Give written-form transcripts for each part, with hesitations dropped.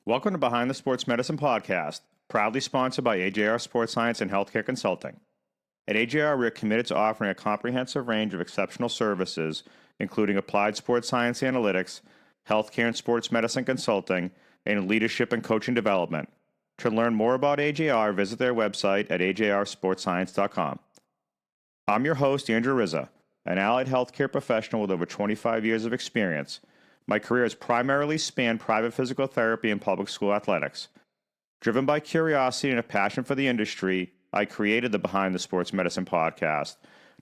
Welcome to Behind the Sports Medicine Podcast, proudly sponsored by AJR Sports Science and Healthcare Consulting. At AJR, we are committed to offering a comprehensive range of exceptional services, including applied sports science analytics, healthcare and sports medicine consulting, and leadership and coaching development. To learn more about AJR, visit their website at ajrsportscience.com. I'm your host, Andrew Rizza, an allied healthcare professional with over 25 years of experience. My career has primarily spanned private physical therapy and public school athletics. Driven by curiosity and a passion for the industry, I created the Behind the Sports Medicine podcast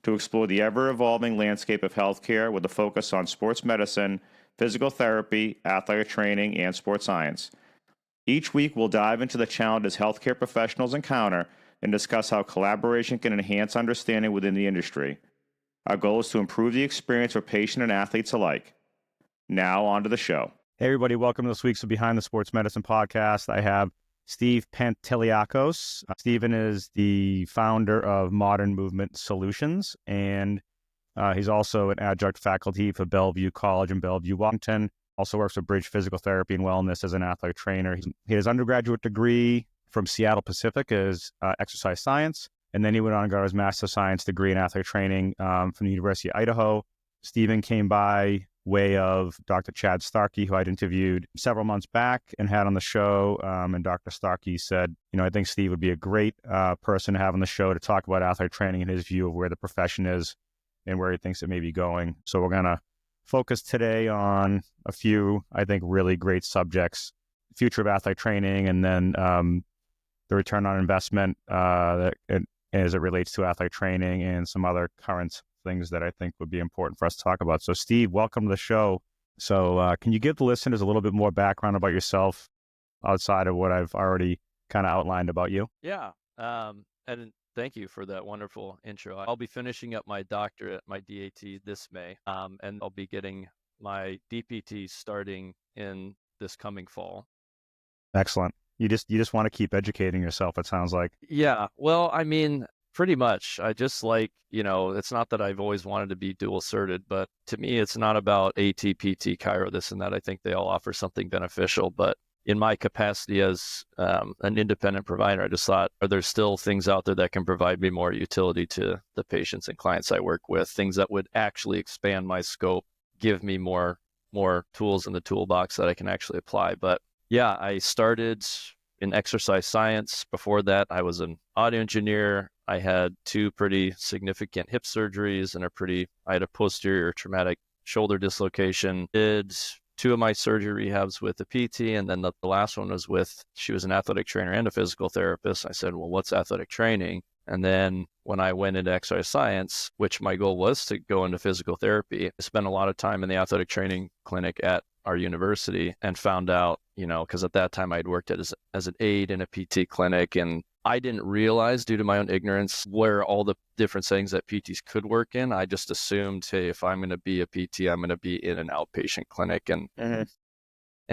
to explore the ever-evolving landscape of healthcare with a focus on sports medicine, physical therapy, athletic training, and sports science. Each week, we'll dive into the challenges healthcare professionals encounter and discuss how collaboration can enhance understanding within the industry. Our goal is to improve the experience for patient and athletes alike. Now, on to the show. Hey, everybody. Welcome to this week's Behind the Sports Medicine podcast. I have Steve Panteleakos. Stephen is the founder of Modern Movement Solutions, and he's also an adjunct faculty for Bellevue College in Bellevue, Washington. Also works with Bridge Physical Therapy and Wellness as an athletic trainer. He has undergraduate degree from Seattle Pacific as exercise science, and then he went on and got his master's of science degree in athletic training from the University of Idaho. Stephen came by way of Dr. Chad Starkey, who I'd interviewed several months back and had on the show. And Dr. Starkey said, I think Steve would be a great person to have on the show to talk about athletic training and his view of where the profession is and where he thinks it may be going. So we're going to focus today on a few, I think, really great subjects: the future of athletic training, and then the return on investment as it relates to athletic training, and some other current things that I think would be important for us to talk about. So Steve, welcome to the show. So can you give the listeners a little bit more background about yourself outside of what I've already kind of outlined about you? Yeah. And thank you for that wonderful intro. I'll be finishing up my doctorate, my DAT, this May, and I'll be getting my DPT starting in this coming fall. Excellent. You just want to keep educating yourself, it sounds like. Yeah. Well, I mean, pretty much. I just like, it's not that I've always wanted to be dual certed, but to me, it's not about AT, PT, Chiro, this and that. I think they all offer something beneficial. But in my capacity as an independent provider, I just thought, are there still things out there that can provide me more utility to the patients and clients I work with, things that would actually expand my scope, give me more tools in the toolbox that I can actually apply. But yeah, I started in exercise science. Before that, I was an audio engineer. I had two pretty significant hip surgeries and I had a posterior traumatic shoulder dislocation. Did two of my surgery rehabs with a PT, and then the last one was she was an athletic trainer and a physical therapist. I said, well, what's athletic training? And then when I went into exercise science, which my goal was to go into physical therapy, I spent a lot of time in the athletic training clinic at our university and found out, because at that time I'd worked as an aide in a PT clinic, and I didn't realize, due to my own ignorance, where all the different settings that PTs could work in. I just assumed, hey, if I'm going to be a PT, I'm going to be in an outpatient clinic. And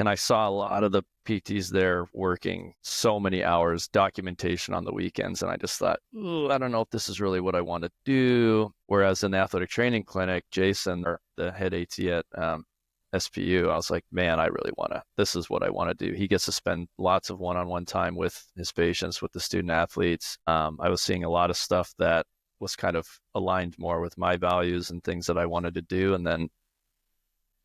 I saw a lot of the PTs there working so many hours, documentation on the weekends. And I just thought, I don't know if this is really what I want to do. Whereas in the athletic training clinic, Jason, or the head AT at SPU, I was like, man, this is what I want to do. He gets to spend lots of one-on-one time with his patients, with the student athletes. I was seeing a lot of stuff that was kind of aligned more with my values and things that I wanted to do. And then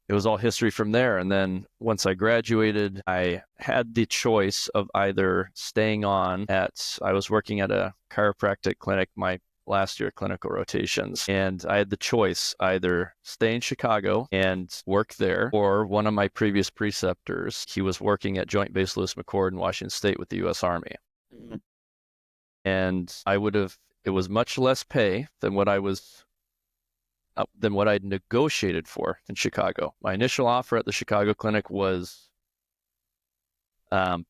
it was all history from there. And then once I graduated, I had the choice of either staying on I was working at a chiropractic clinic my last year clinical rotations, and I had the choice either stay in Chicago and work there, or one of my previous preceptors, he was working at Joint Base Lewis McChord in Washington State with the U.S. Army. Mm-hmm. And it was much less pay than what I'd negotiated for in Chicago. My initial offer at the Chicago clinic was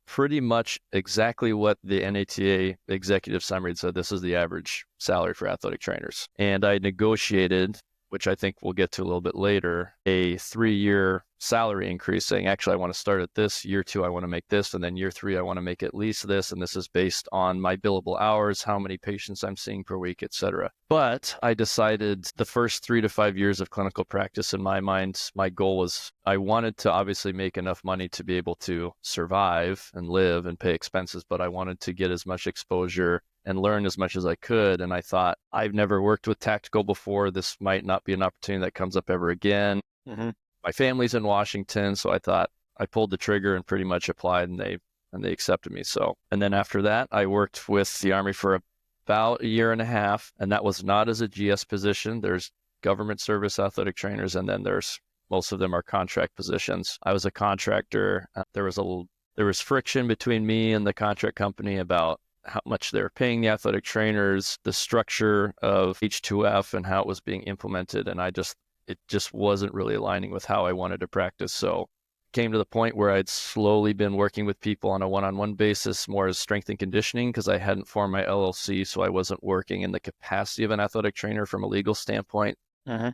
pretty much exactly what the NATA executive summary said. This is the average salary for athletic trainers. And I negotiated which I think we'll get to a little bit later, a 3-year salary increase saying, actually, I want to start at this, year 2, I want to make this, and then year 3, I want to make at least this, and this is based on my billable hours, how many patients I'm seeing per week, et cetera. But I decided the first 3 to 5 years of clinical practice, in my mind, my goal was I wanted to obviously make enough money to be able to survive and live and pay expenses, but I wanted to get as much exposure and learn as much as I could. And I thought, I've never worked with tactical before. This might not be an opportunity that comes up ever again. Mm-hmm. My family's in Washington, so I thought I pulled the trigger and pretty much applied, and they accepted me. So, and then after that, I worked with the Army for about a year and a half, and that was not as a GS position. There's government service athletic trainers, and then most of them are contract positions. I was a contractor. There was friction between me and the contract company about how much they're paying the athletic trainers, the structure of H2F and how it was being implemented. And it just wasn't really aligning with how I wanted to practice. So it came to the point where I'd slowly been working with people on a one-on-one basis, more as strength and conditioning, because I hadn't formed my LLC. So I wasn't working in the capacity of an athletic trainer from a legal standpoint. Mm-hmm.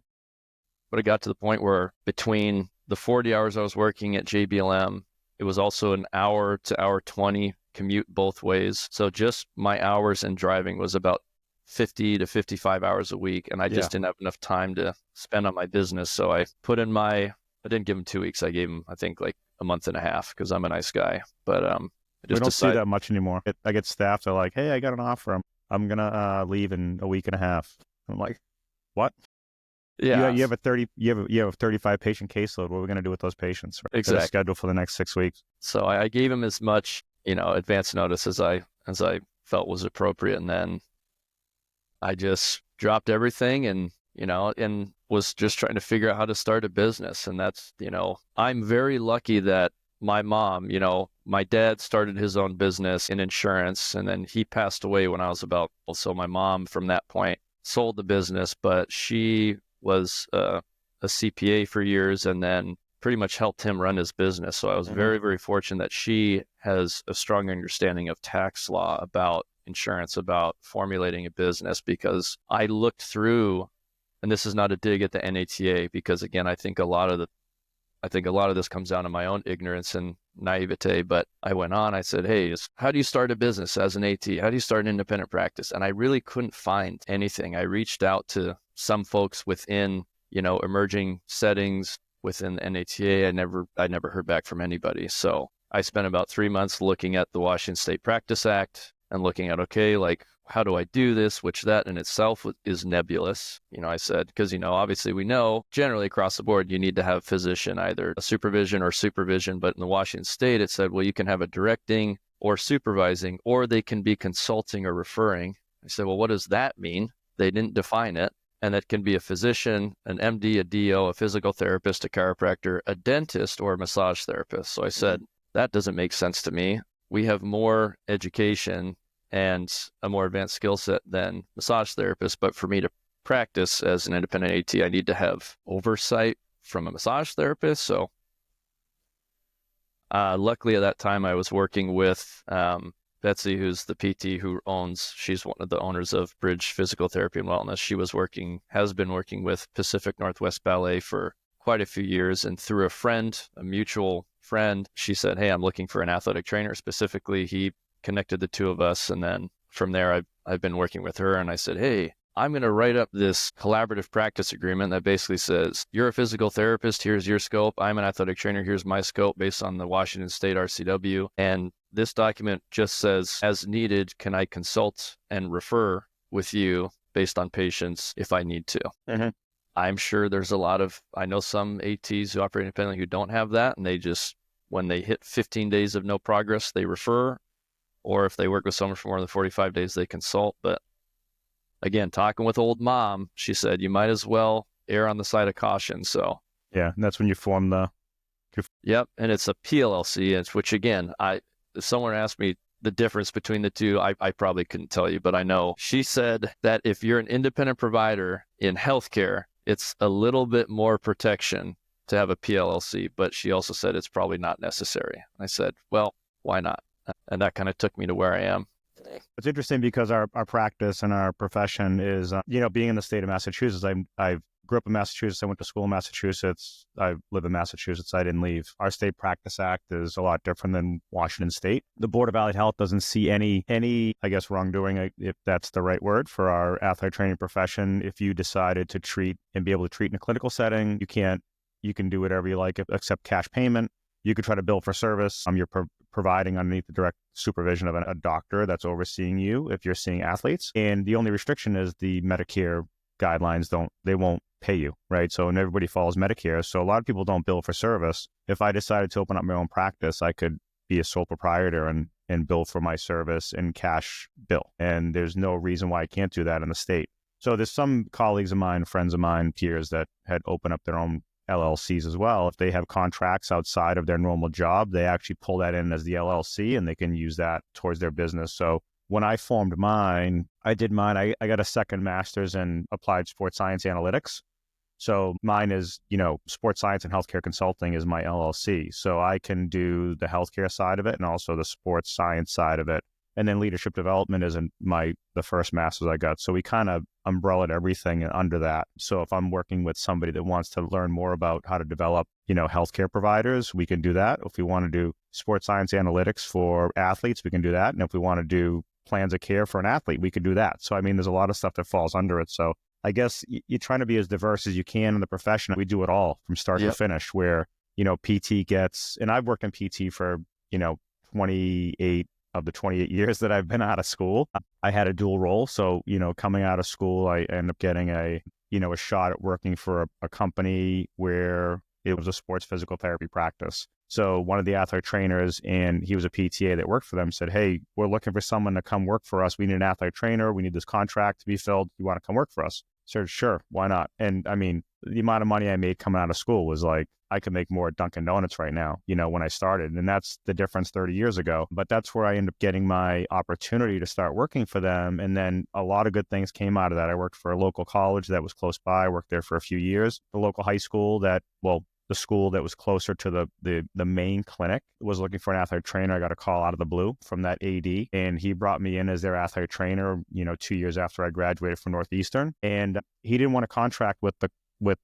But it got to the point where between the 40 hours I was working at JBLM, it was also an hour to hour 20 commute both ways. So just my hours and driving was about 50 to 55 hours a week. And I just didn't have enough time to spend on my business. So I didn't give him 2 weeks. I gave him, I think, like a month and a half because I'm a nice guy. But we don't see that much anymore. I get staff that are like, hey, I got an offer. I'm going to leave in a week and a half. I'm like, what? Yeah. You have a 35 patient caseload. What are we going to do with those patients? Exactly. Scheduled for the next 6 weeks. So I gave him as much, advance notice as I felt was appropriate. And then I just dropped everything and was just trying to figure out how to start a business. And that's, I'm very lucky that my mom, my dad started his own business in insurance, and then he passed away when I was so my mom from that point sold the business, but she was a CPA for years and then pretty much helped him run his business. So I was very, very fortunate that she has a strong understanding of tax law, about insurance, about formulating a business, because I looked through, and this is not a dig at the NATA, because again, I think a lot of this comes down to my own ignorance and naivete, but I went on, I said, hey, how do you start a business as an AT? How do you start an independent practice? And I really couldn't find anything. I reached out to some folks within, emerging settings within the NATA. I never heard back from anybody. So I spent about 3 months looking at the Washington State Practice Act and looking at, okay, like, how do I do this? Which that in itself is nebulous. I said, because, obviously we know generally across the board, you need to have physician, either a supervision or supervision. But in the Washington State, it said, well, you can have a directing or supervising, or they can be consulting or referring. I said, well, what does that mean? They didn't define it. And that can be a physician, an MD, a DO, a physical therapist, a chiropractor, a dentist, or a massage therapist. So I said, that doesn't make sense to me. We have more education and a more advanced skill set than massage therapists. But for me to practice as an independent AT, I need to have oversight from a massage therapist. So luckily at that time, I was working with Betsy, who's the PT she's one of the owners of Bridge Physical Therapy and Wellness. Has been working with Pacific Northwest Ballet for quite a few years. And through a mutual friend, she said, hey, I'm looking for an athletic trainer. Specifically, he connected the two of us. And then from there, I've been working with her. And I said, hey, I'm going to write up this collaborative practice agreement that basically says, you're a physical therapist, here's your scope. I'm an athletic trainer, here's my scope based on the Washington State RCW. And this document just says, as needed, can I consult and refer with you based on patients if I need to? Mm-hmm. I'm sure I know some ATs who operate independently who don't have that. And they just, when they hit 15 days of no progress, they refer. Or if they work with someone for more than 45 days, they consult. But again, talking with old mom, she said, you might as well err on the side of caution. So yeah, and that's when you form the... Yep, and it's a PLLC, which again, if someone asked me the difference between the two, I probably couldn't tell you, but I know. She said that if you're an independent provider in healthcare, it's a little bit more protection to have a PLLC, but she also said it's probably not necessary. I said, well, why not? And that kind of took me to where I am today. It's interesting because our practice and our profession is, being in the state of Massachusetts, I've grew up in Massachusetts. I went to school in Massachusetts. I live in Massachusetts. I didn't leave. Our state practice act is a lot different than Washington State. The Board of Allied Health doesn't see any, I guess, wrongdoing, if that's the right word, for our athletic training profession. If you decided to treat and be able to treat in a clinical setting, you can do whatever you like except cash payment. You could try to bill for service. You're providing underneath the direct supervision of a doctor that's overseeing you if you're seeing athletes. And the only restriction is the Medicare guidelines they won't pay you, right? So, and everybody follows Medicare. So a lot of people don't bill for service. If I decided to open up my own practice, I could be a sole proprietor and bill for my service and cash bill. And there's no reason why I can't do that in the state. So there's some colleagues of mine, friends of mine, peers that had opened up their own LLCs as well. If they have contracts outside of their normal job, they actually pull that in as the LLC and they can use that towards their business. So when I formed mine, I got a second master's in applied sports science analytics. So mine is, sports science and healthcare consulting is my LLC. So I can do the healthcare side of it and also the sports science side of it. And then leadership development is the first master's I got. So we kind of umbrellaed everything under that. So if I'm working with somebody that wants to learn more about how to develop, healthcare providers, we can do that. If we want to do sports science analytics for athletes, we can do that. And if we want to do plans of care for an athlete, we could do that. So, there's a lot of stuff that falls under it. So I guess you're trying to be as diverse as you can in the profession. We do it all from start to finish where, PT gets, and I've worked in PT for, 28 of the 28 years that I've been out of school. I had a dual role. So, coming out of school, I ended up getting a shot at working for a company where it was a sports physical therapy practice. So one of the athletic trainers, and he was a PTA that worked for them, said, "Hey, we're looking for someone to come work for us. We need an athletic trainer. We need this contract to be filled. You want to come work for us?" So sure, why not? And the amount of money I made coming out of school was like, I could make more at Dunkin' Donuts right now, when I started. And that's the difference 30 years ago. But that's where I ended up getting my opportunity to start working for them. And then a lot of good things came out of that. I worked for a local college that was close by. I worked there for a few years. The local high school the school that was closer to the main clinic was looking for an athletic trainer. I got a call out of the blue from that AD, and he brought me in as their athletic trainer, 2 years after I graduated from Northeastern. And he didn't want to contract with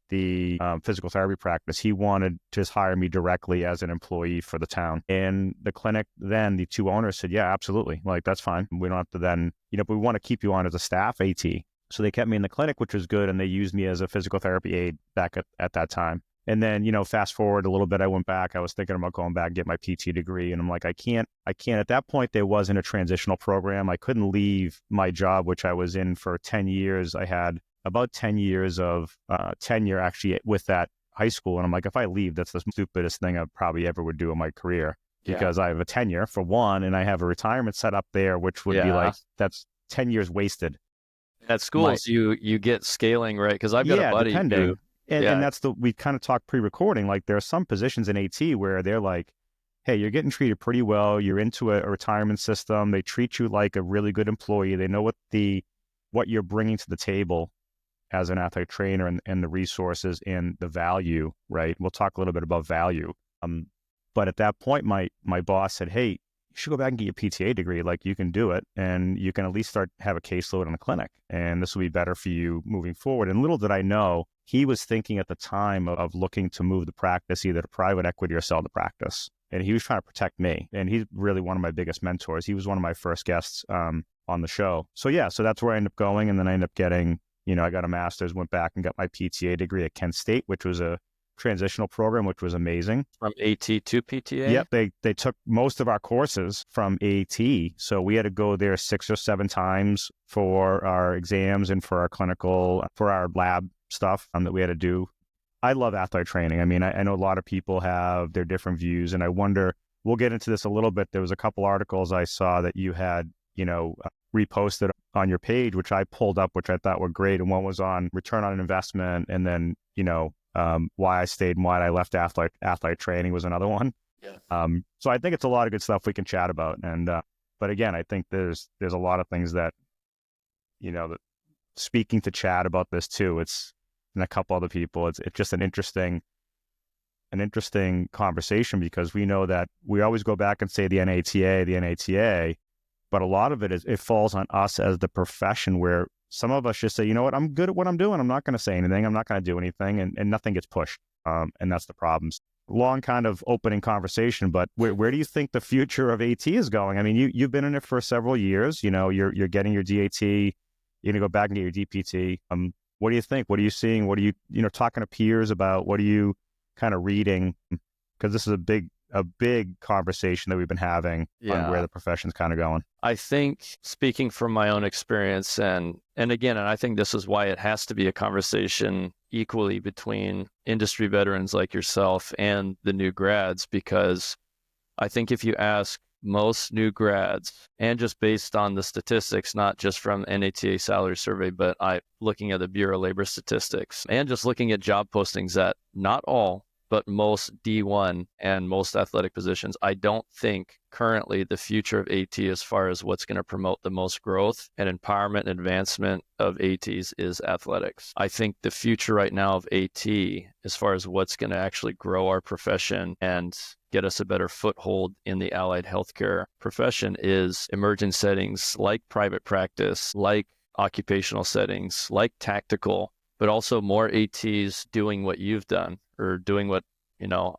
the physical therapy practice. He wanted to just hire me directly as an employee for the town. And the clinic, then the two owners said, "Yeah, absolutely. Like, that's fine. We don't have to then, but we want to keep you on as a staff AT." So they kept me in the clinic, which was good. And they used me as a physical therapy aide back at that time. And then, fast forward a little bit, I went back. I was thinking about going back and get my PT degree. And I'm like, I can't. At that point, there wasn't a transitional program. I couldn't leave my job, which I was in for 10 years. I had about 10 years of tenure actually with that high school. And I'm like, if I leave, that's the stupidest thing I probably ever would do in my career because I have a tenure for one, and I have a retirement set up there, which would be like, that's 10 years wasted. At schools, you get scaling, right? Because I've got a buddy who... And that's we kind of talked pre-recording, like there are some positions in AT where they're like, "Hey, you're getting treated pretty well. You're into a retirement system. They treat you like a really good employee. They know what you're bringing to the table as an athletic trainer and the resources and the value, right?" We'll talk a little bit about value. But at that point, my boss said, "Hey, you should go back and get your PTA degree. Like, you can do it, and you can at least have a caseload in the clinic, and this will be better for you moving forward." And little did I know, he was thinking at the time of looking to move the practice either to private equity or sell the practice. And he was trying to protect me. And he's really one of my biggest mentors. He was one of my first guests on the show. So that's where I ended up going. And then I ended up getting, I got a master's, went back and got my PTA degree at Kent State, which was a transitional program, which was amazing. From AT to PTA? Yep. They took most of our courses from AT. So we had to go there 6 or 7 times for our exams and for our lab stuff that we had to do. I love athletic training. I know a lot of people have their different views, and I wonder, we'll get into this a little bit. There was a couple articles I saw that you had, reposted on your page, which I pulled up, which I thought were great. And one was on return on investment, and then, why I stayed and why I left athletic training was another one. Yeah. So I think it's a lot of good stuff we can chat about. And, but again, I think there's a lot of things that, that speaking to Chad about this too, and a couple other people, it's just an interesting conversation, because we know that we always go back and say the NATA, but a lot of it falls on us as the profession, where some of us just say, you know what, I'm good at what I'm doing. I'm not going to say anything. I'm not going to do anything. And nothing gets pushed. And that's the problem. Long kind of opening conversation, but where do you think the future of AT is going? I mean, you've been in it for several years. You know, you're getting your DAT. You're going to go back and get your DPT. What do you think? What are you seeing? What are you talking to peers about? What are you kind of reading? Because this is a big conversation that we've been having on where the profession's kind of going. I think, speaking from my own experience, and again, and I think this is why it has to be a conversation equally between industry veterans like yourself and the new grads, because I think if you ask most new grads, and just based on the statistics, not just from NATA salary survey, but looking at the Bureau of Labor statistics and just looking at job postings at not all, but most D1 and most athletic positions, I don't think currently the future of AT as far as what's going to promote the most growth and empowerment and advancement of ATs is athletics. I think the future right now of AT, as far as what's going to actually grow our profession and get us a better foothold in the allied healthcare profession, is emerging settings like private practice, like occupational settings, like tactical, but also more ATs doing what you've done or doing what,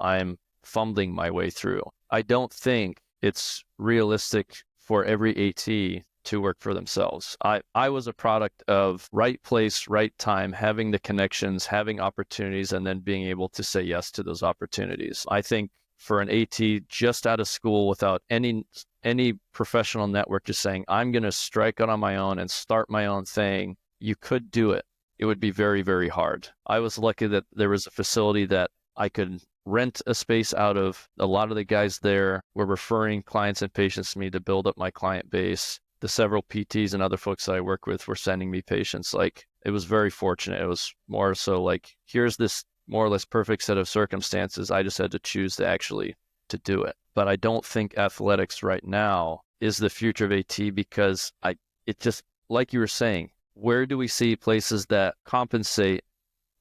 I'm fumbling my way through. I don't think it's realistic for every AT to work for themselves. I was a product of right place, right time, having the connections, having opportunities, and then being able to say yes to those opportunities. I think for an AT just out of school without any professional network, just saying, I'm going to strike out on my own and start my own thing, you could do it. It would be very, very hard. I was lucky that there was a facility that I could rent a space out of. A lot of the guys there were referring clients and patients to me to build up my client base. The several PTs and other folks that I work with were sending me patients. Like, it was very fortunate. It was more so like, here's this more or less perfect set of circumstances. I just had to choose to do it. But I don't think athletics right now is the future of AT, because it just, like you were saying, where do we see places that compensate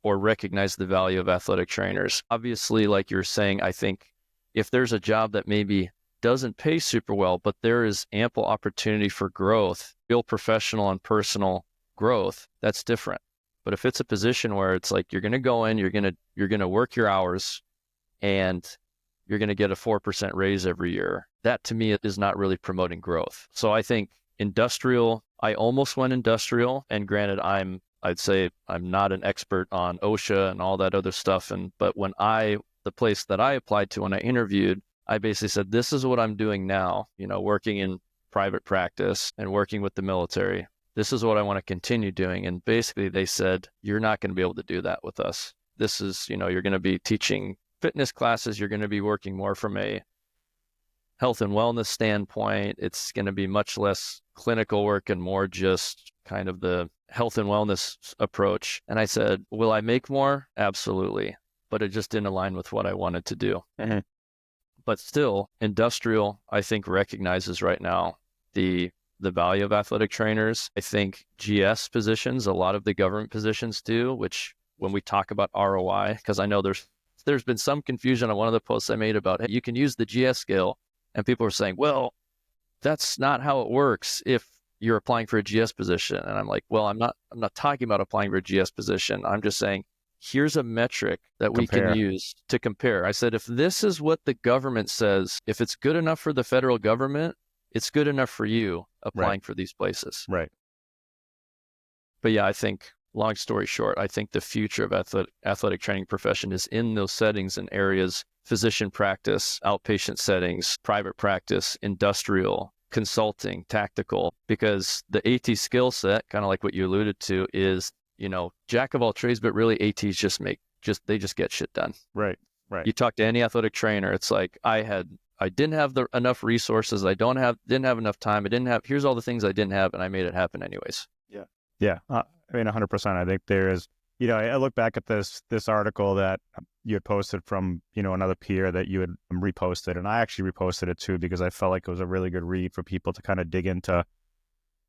or recognize the value of athletic trainers? Obviously, like you're saying, I think if there's a job that maybe doesn't pay super well, but there is ample opportunity for growth, real professional and personal growth, that's different. But if it's a position where it's like you're going to go in, you're going to work your hours, and you're going to get a 4% raise every year, that to me is not really promoting growth. So I think industrial, I almost went industrial, and granted, I'd say I'm not an expert on OSHA and all that other stuff. But the place that I applied to when I interviewed, I basically said, this is what I'm doing now, working in private practice and working with the military. This is what I want to continue doing. And basically they said, you're not going to be able to do that with us. This is, you're going to be teaching fitness classes. You're going to be working more from a health and wellness standpoint. It's going to be much less clinical work and more just kind of the health and wellness approach. And I said, will I make more? Absolutely. But it just didn't align with what I wanted to do. Mm-hmm. But still, industrial, I think, recognizes right now the value of athletic trainers. I think GS positions, a lot of the government positions do, which when we talk about ROI, because I know there's been some confusion on one of the posts I made about, hey, you can use the GS scale. And people are saying, well, that's not how it works if you're applying for a GS position. And I'm like, well, I'm not talking about applying for a GS position. I'm just saying, here's a metric that we can use to compare. I said, if this is what the government says, if it's good enough for the federal government, it's good enough for you applying for these places. Right. But yeah, I think, long story short, I think the future of athletic training profession is in those settings and areas: physician practice, outpatient settings, private practice, industrial, consulting, tactical, because the AT skill set, kind of like what you alluded to, is, jack of all trades, but really ATs they just get shit done. Right. You talk to any athletic trainer, it's like, I didn't have enough resources. I didn't have enough time. Here's all the things I didn't have, and I made it happen anyways. Yeah. 100%. I think there is, I look back at this article that you had posted from, another peer that you had reposted, and I actually reposted it too, because I felt like it was a really good read for people to kind of dig into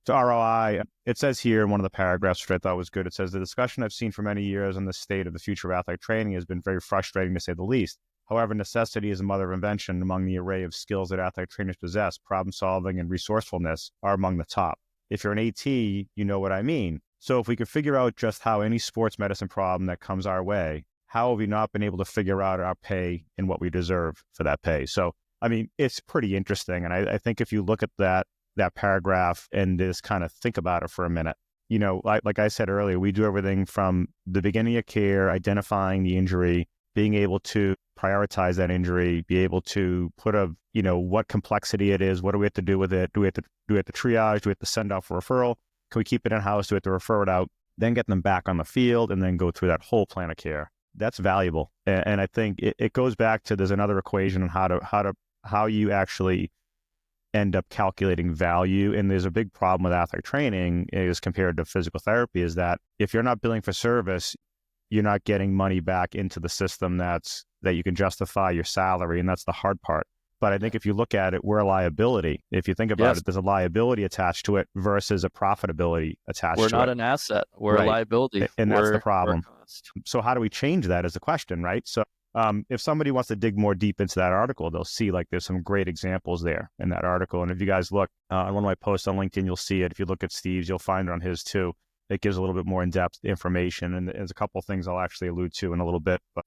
ROI. It says here in one of the paragraphs, which I thought was good, it says, the discussion I've seen for many years on the state of the future of athletic training has been very frustrating, to say the least. However, necessity is a mother of invention. Among the array of skills that athletic trainers possess, problem solving and resourcefulness are among the top. If you're an AT, you know what I mean. So if we could figure out just how any sports medicine problem that comes our way, how have we not been able to figure out our pay and what we deserve for that pay? So, I mean, it's pretty interesting. And I think if you look at that paragraph and just kind of think about it for a minute, like I said earlier, we do everything from the beginning of care, identifying the injury, being able to prioritize that injury, be able to put what complexity it is, what do we have to do with it? Do we have to triage? Do we have to send out for referral? Can we keep it in-house? Do we have to refer it out? Then get them back on the field and then go through that whole plan of care. That's valuable. And I think it goes back to, there's another equation on how you actually end up calculating value. And there's a big problem with athletic training as compared to physical therapy, is that if you're not billing for service, you're not getting money back into the system that you can justify your salary. And that's the hard part. But I think if you look at it, we're a liability. If you think about it, there's a liability attached to it versus a profitability attached to it. We're not an asset. We're a liability. And that's the problem. So how do we change that is the question, right? So if somebody wants to dig more deep into that article, they'll see there's some great examples there in that article. And if you guys look on one of my posts on LinkedIn, you'll see it. If you look at Steve's, you'll find it on his too. It gives a little bit more in-depth information. And there's a couple of things I'll actually allude to in a little bit. But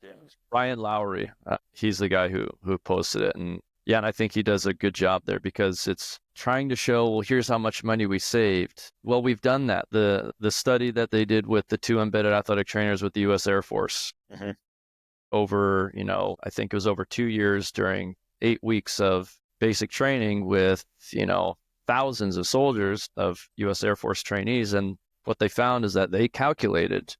Ryan Lowry, he's the guy who posted it. And yeah, and I think he does a good job there, because it's trying to show, well, here's how much money we saved. Well, we've done that. The study that they did with the 2 embedded athletic trainers with the U.S. Air Force over, I think it was over 2 years during 8 weeks of basic training with, thousands of soldiers of U.S. Air Force trainees. And what they found is that they calculated,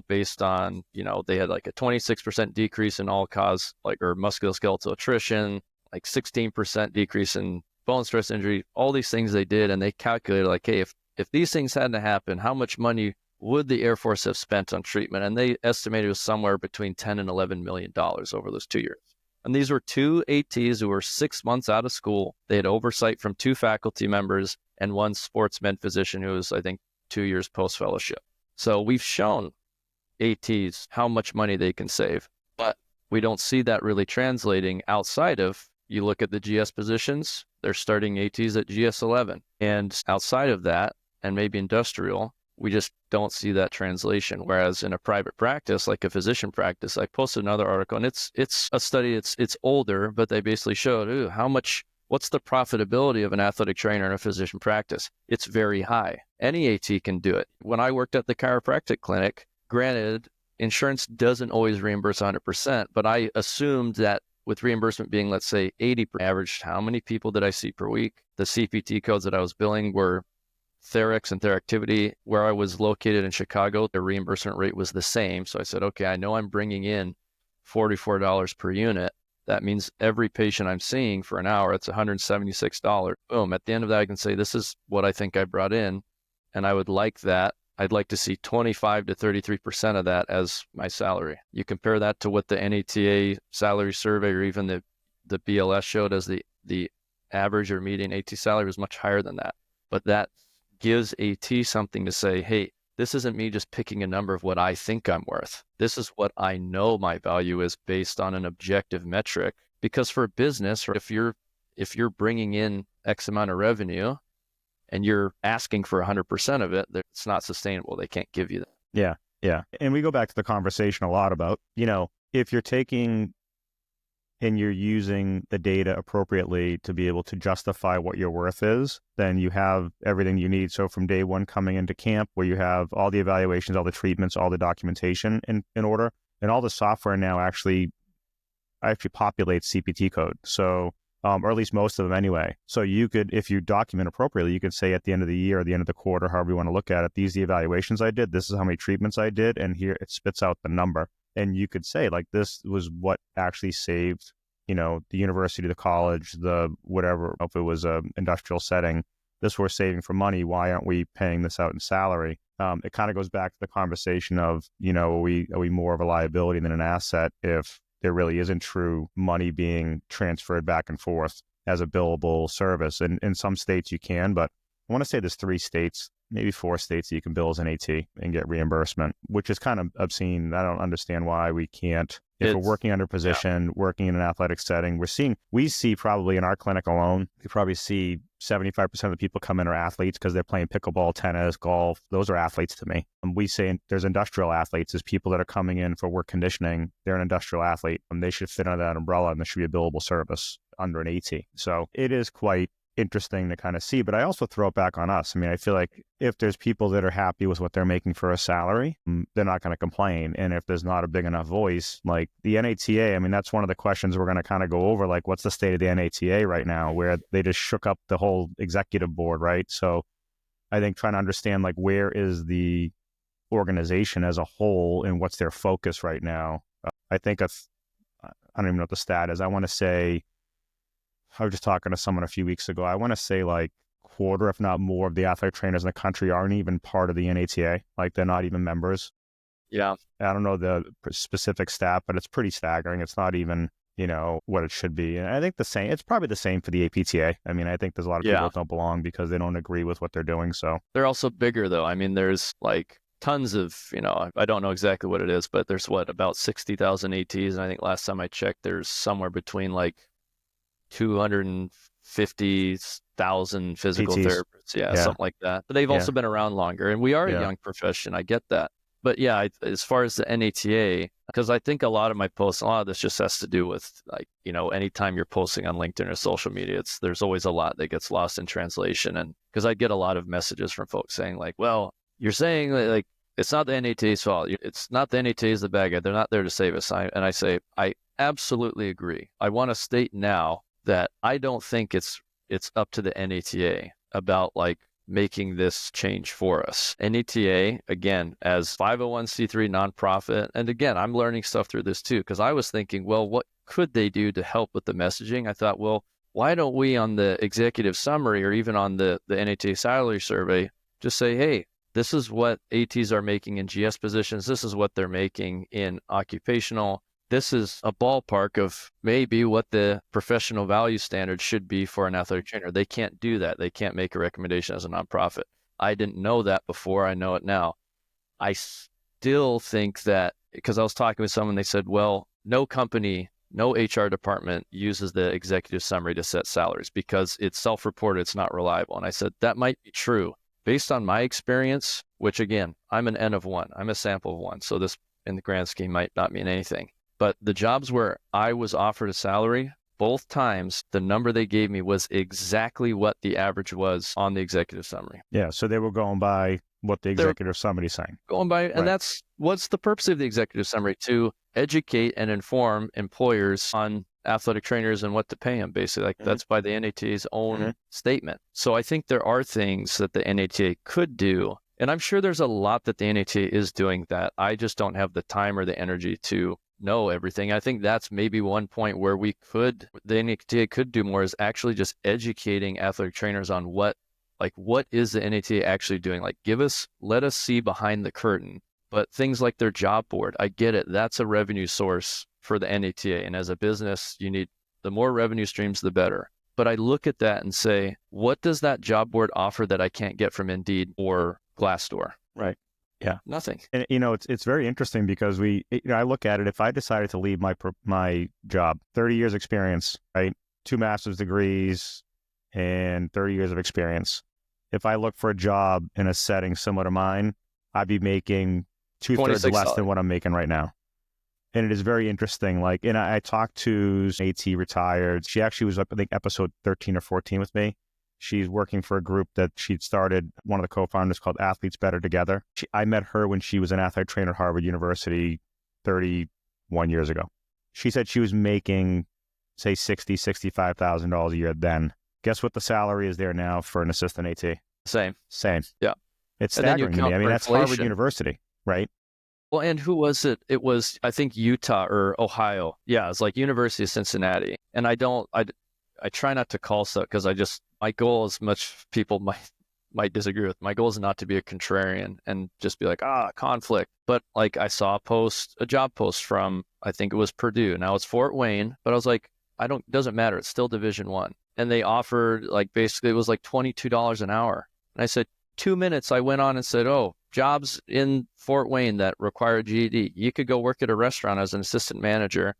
based on, they had like a 26% decrease in all cause, or musculoskeletal attrition, like 16% decrease in bone stress injury, all these things they did. And they calculated hey, if these things hadn't happened, how much money would the Air Force have spent on treatment? And they estimated it was somewhere between $10 and $11 million over those 2 years. And these were 2 ATs who were 6 months out of school. They had oversight from 2 faculty members and 1 sports med physician who was, I think, 2 years post-fellowship. So we've shown ATs how much money they can save, but we don't see that really translating outside of, you look at the GS positions, they're starting ATs at GS 11. And outside of that, and maybe industrial, we just don't see that translation. Whereas in a private practice, like a physician practice, I posted another article, and it's a study, it's older, but they basically showed, what's the profitability of an athletic trainer in a physician practice? It's very high. Any AT can do it. When I worked at the chiropractic clinic, granted, insurance doesn't always reimburse 100%, but I assumed that with reimbursement being, let's say, 80% average, how many people did I see per week? The CPT codes that I was billing were Therex and Theractivity. Where I was located in Chicago, the reimbursement rate was the same. So I said, okay, I know I'm bringing in $44 per unit. That means every patient I'm seeing for an hour, it's $176. Boom. At the end of that, I can say, this is what I think I brought in. And I would like that. I'd like to see 25 to 33% of that as my salary. You compare that to what the NATA salary survey or even the BLS showed as the average or median AT salary was much higher than that. But that gives AT something to say, hey, this isn't me just picking a number of what I think I'm worth. This is what I know my value is based on an objective metric. Because for business, or if you're bringing in X amount of revenue and you're asking for 100% of it, it's not sustainable. They can't give you that. Yeah. And we go back to the conversation a lot about, if you're taking and you're using the data appropriately to be able to justify what your worth is, then you have everything you need. So from day one coming into camp, where you have all the evaluations, all the treatments, all the documentation in order, and all the software now actually populates CPT code. So, or at least most of them anyway. So you could, if you document appropriately, you could say at the end of the year or the end of the quarter, however you want to look at it, these are the evaluations I did, this is how many treatments I did, and here it spits out the number. And you could say, this was what actually saved, the university, the college, the whatever, if it was a industrial setting, this we're saving for money. Why aren't we paying this out in salary? It kind of goes back to the conversation of, are we more of a liability than an asset if there really isn't true money being transferred back and forth as a billable service. And in some states you can, but I want to say there's 3 states, maybe 4 states that you can bill as an AT and get reimbursement, which is kind of obscene. I don't understand why we can't If we're working under position, working in an athletic setting, we see probably in our clinic alone, we probably see 75% of the people come in are athletes because they're playing pickleball, tennis, golf. Those are athletes to me. We say there's industrial athletes. There's people that are coming in for work conditioning. They're an industrial athlete, and they should fit under that umbrella, and there should be a billable service under an AT. So it is quite interesting to kind of see, but I also throw it back on us. I mean, I feel like if there's people that are happy with what they're making for a salary, they're not going to complain. And if there's not a big enough voice, like the NATA, I mean, that's one of the questions we're going to kind of go over, like what's the state of the NATA right now, where they just shook up the whole executive board, right? So I think trying to understand like where is the organization as a whole and what's their focus right now. I think I don't even know what the stat is. I want to say, I was just talking to someone a few weeks ago. I want to say like quarter, if not more, of the athletic trainers in the country aren't even part of the NATA. Like they're not even members. Yeah. I don't know the specific stat, but it's pretty staggering. It's not even, what it should be. And I think it's probably the same for the APTA. I mean, I think there's a lot of people that don't belong because they don't agree with what they're doing. So they're also bigger though. I mean, there's like tons of, I don't know exactly what it is, but there's about 60,000 ATs. And I think last time I checked, there's somewhere between like 250,000 physical PTs. therapists. Yeah, something like that. But they've also been around longer, and we are a young profession. I get that. But yeah, as far as the NATA, because I think a lot of this just has to do with like, anytime you're posting on LinkedIn or social media, there's always a lot that gets lost in translation. And because I get a lot of messages from folks saying like, well, you're saying like, it's not the NATA's fault. It's not the NATA's the bad guy. They're not there to save us. And I say, I absolutely agree. I want to state now that I don't think it's up to the NATA about like making this change for us. NATA, again, as 501c3 nonprofit, and again, I'm learning stuff through this too, because I was thinking, well, what could they do to help with the messaging? I thought, well, why don't we on the executive summary or even on the NATA salary survey just say, hey, this is what ATs are making in GS positions. This is what they're making in occupational. This is a ballpark of maybe what the professional value standard should be for an athletic trainer. They can't do that. They can't make a recommendation as a nonprofit. I didn't know that before. I know it now. I still think that, because I was talking with someone, they said, well, no company, no HR department uses the executive summary to set salaries because it's self-reported, it's not reliable. And I said, that might be true. Based on my experience, which again, I'm an N of one, I'm a sample of one. So this in the grand scheme might not mean anything. But the jobs where I was offered a salary, both times, the number they gave me was exactly what the average was on the executive summary. Yeah, so they were going by what the executive summary is saying. Going by, and that's what's the purpose of the executive summary, to educate and inform employers on athletic trainers and what to pay them, basically. Like that's by the NATA's own statement. So I think there are things that the NATA could do. And I'm sure there's a lot that the NATA is doing that I just don't have the time or the energy to know everything. I think that's maybe one point where the NATA could do more, is actually just educating athletic trainers on what is the NATA actually doing? Like let us see behind the curtain. But things like their job board, I get it. That's a revenue source for the NATA. And as a business, you need the more revenue streams, the better. But I look at that and say, what does that job board offer that I can't get from Indeed or Glassdoor? Right. Yeah. Nothing. And, it's very interesting because I look at it, if I decided to leave my job, 30 years experience, right? 2 master's degrees and 30 years of experience. If I look for a job in a setting similar to mine, I'd be making 2/3 less than what I'm making right now. And it is very interesting. And I talked to AT retired. She actually was up, I think, episode 13 or 14 with me. She's working for a group that she'd started, one of the co-founders, called Athletes Better Together. I met her when she was an athletic trainer at Harvard University 31 years ago. She said she was making, say, $65,000 a year then. Guess what the salary is there now for an assistant AT? Same. Yeah. It's staggering to me. I mean, that's Harvard University, right? Well, and who was it? It was, I think, Utah or Ohio. Yeah, it's like University of Cincinnati. And I try not to call stuff because my goal, as much people might disagree with, my goal is not to be a contrarian and just be like, conflict. But like I saw a job post from, I think it was Purdue. Now it's Fort Wayne, but I was like, it doesn't matter. It's still Division I. And they offered basically it was like $22 an hour. And I said, 2 minutes, I went on and said, oh, jobs in Fort Wayne that require a GED. You could go work at a restaurant as an assistant manager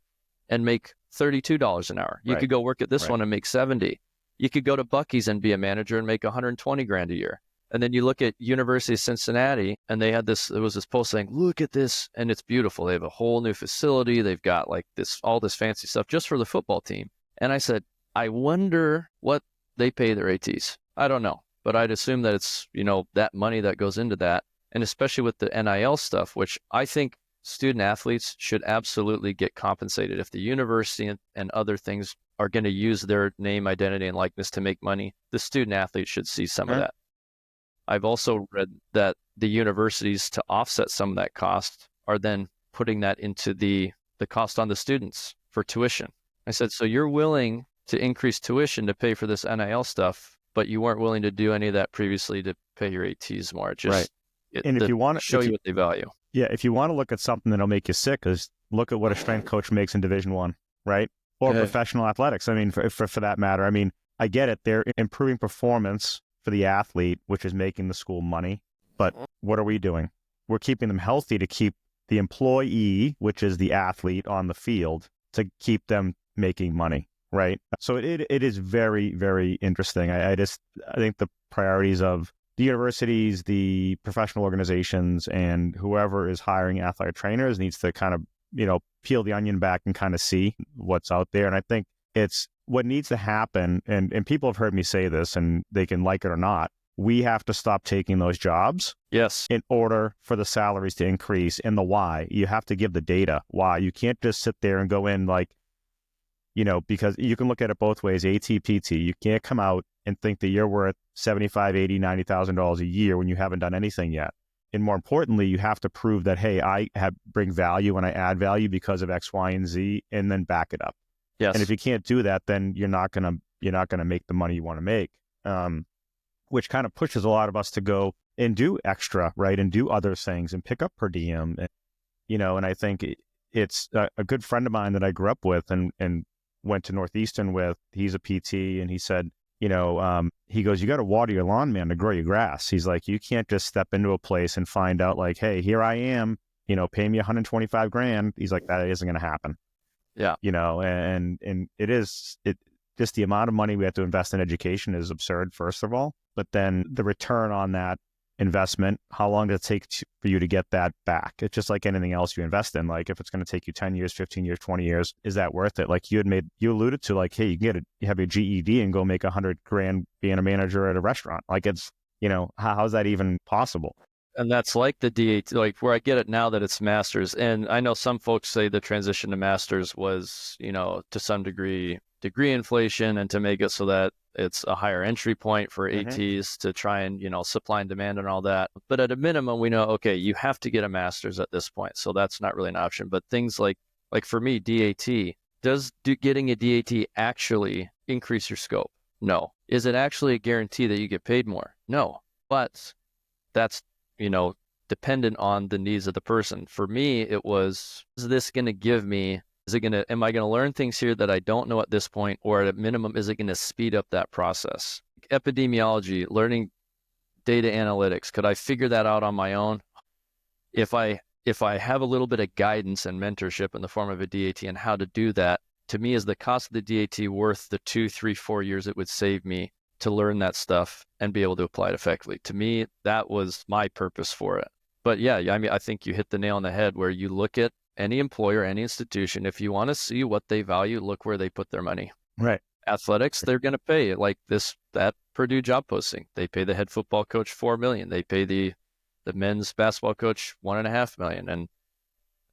and make $32 an hour. You could go work at this one and make 70. You could go to Buc-ee's and be a manager and make 120 grand a year. And then you look at University of Cincinnati, and there was this post saying, look at this, and it's beautiful. They have a whole new facility. They've got like all this fancy stuff just for the football team. And I said, I wonder what they pay their ATs. I don't know, but I'd assume that it's, that money that goes into that. And especially with the NIL stuff, which I think student athletes should absolutely get compensated. If the university and other things are going to use their name, identity, and likeness to make money, the student athletes should see some of that. I've also read that the universities, to offset some of that cost, are then putting that into the cost on the students for tuition. I said, so you're willing to increase tuition to pay for this NIL stuff, but you weren't willing to do any of that previously to pay your ATs more. Just and if you want to show you what they value. Yeah, if you want to look at something that'll make you sick, is look at what a strength coach makes in Division I, right? Or professional athletics. I mean, for that matter. I mean, I get it. They're improving performance for the athlete, which is making the school money. But what are we doing? We're keeping them healthy to keep the employee, which is the athlete on the field, to keep them making money, right? So it is very, very interesting. I think the priorities of the universities, the professional organizations, and whoever is hiring athletic trainers needs to kind of, peel the onion back and kind of see what's out there. And I think it's what needs to happen, and people have heard me say this, and they can like it or not, we have to stop taking those jobs. Yes. In order for the salaries to increase. And the why. You have to give the data. Why. You can't just sit there and go in like, because you can look at it both ways, AT/PT. You can't come out and think that you're worth $75,000, $80,000, $90,000 a year when you haven't done anything yet. And more importantly, you have to prove that, hey, I bring value and I add value because of X, Y, and Z, and then back it up. Yes. And if you can't do that, then you're not gonna make the money you want to make. Which kind of pushes a lot of us to go and do extra, right, and do other things and pick up per diem, and I think it's a good friend of mine that I grew up with and went to Northeastern with. He's a PT, and he said, he goes, you got to water your lawn, man, to grow your grass. He's like, you can't just step into a place and find out like, hey, here I am, pay me 125 grand. He's like, that isn't going to happen. Yeah. And just the amount of money we have to invest in education is absurd, first of all. But then the return on that investment, how long does it take for you to get that back? It's just like anything else you invest in. Like if it's going to take you 10 years, 15 years, 20 years, is that worth it? Like you alluded to, like, hey, you have your GED and go make 100 grand being a manager at a restaurant. Like it's, how's that even possible? And that's like the DAT, like where I get it now that it's masters. And I know some folks say the transition to masters was, to some degree inflation, and to make it so that it's a higher entry point for ATs to try and, supply and demand and all that. But at a minimum, we know, okay, you have to get a master's at this point. So that's not really an option. But things like for me, DAT, getting a DAT actually increase your scope? No. Is it actually a guarantee that you get paid more? No. But that's, dependent on the needs of the person. For me, it was, is this going to give me, am I going to learn things here that I don't know at this point? Or at a minimum, is it going to speed up that process? Epidemiology, learning data analytics, could I figure that out on my own? If I have a little bit of guidance and mentorship in the form of a DAT and how to do that, to me, is the cost of the DAT worth the 2, 3, 4 years it would save me to learn that stuff and be able to apply it effectively? To me, that was my purpose for it. But yeah, I mean, I think you hit the nail on the head where you look at any employer, any institution, if you want to see what they value, look where they put their money. Right. Athletics, they're going to pay like that Purdue job posting. They pay the head football coach $4 million. They pay the men's basketball coach $1.5 million. And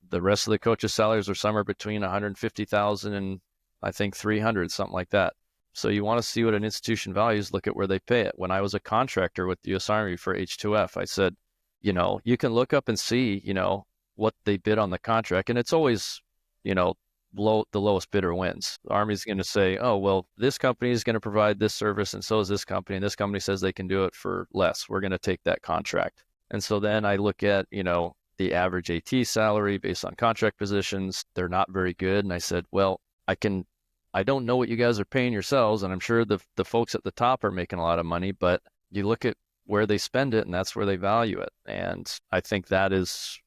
the rest of the coaches' salaries are somewhere between $150,000 and I think $300,000, something like that. So you want to see what an institution values, look at where they pay it. When I was a contractor with the U.S. Army for H2F, I said, you can look up and see, what they bid on the contract. And it's always, the lowest bidder wins. The Army's going to say, oh, well, this company is going to provide this service, and so is this company. And this company says they can do it for less. We're going to take that contract. And so then I look at, the average AT salary based on contract positions. They're not very good. And I said, well, I don't know what you guys are paying yourselves, and I'm sure the folks at the top are making a lot of money, but you look at where they spend it and that's where they value it. And I think that is,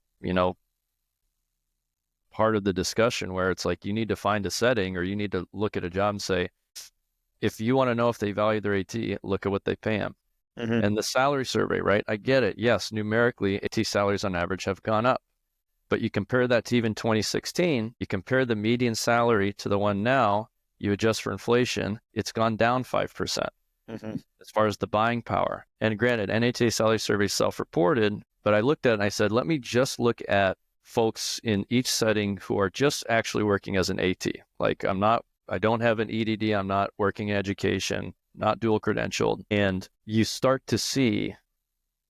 part of the discussion where it's like you need to find a setting, or you need to look at a job and say, if you want to know if they value their AT, look at what they pay them. Mm-hmm. And the salary survey, right? I get it. Yes, numerically, AT salaries on average have gone up. But you compare that to even 2016, you compare the median salary to the one now, you adjust for inflation, it's gone down 5%. Mm-hmm. As far as the buying power. And granted, NHA salary survey is self-reported, but I looked at it and I said, let me just look at folks in each setting who are just actually working as an AT. Like I don't have an EDD, I'm not working in education, not dual credentialed. And you start to see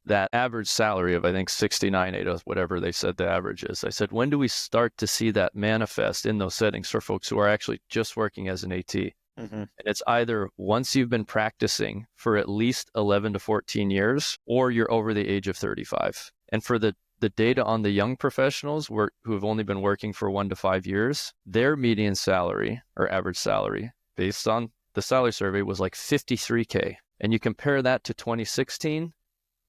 that average salary of, I think, 69, whatever they said the average is. I said, when do we start to see that manifest in those settings for folks who are actually just working as an AT? Mm-hmm. And it's either once you've been practicing for at least 11 to 14 years, or you're over the age of 35. And for the data on the young professionals who have only been working for 1 to 5 years, their median salary or average salary based on the salary survey was like $53K. And you compare that to 2016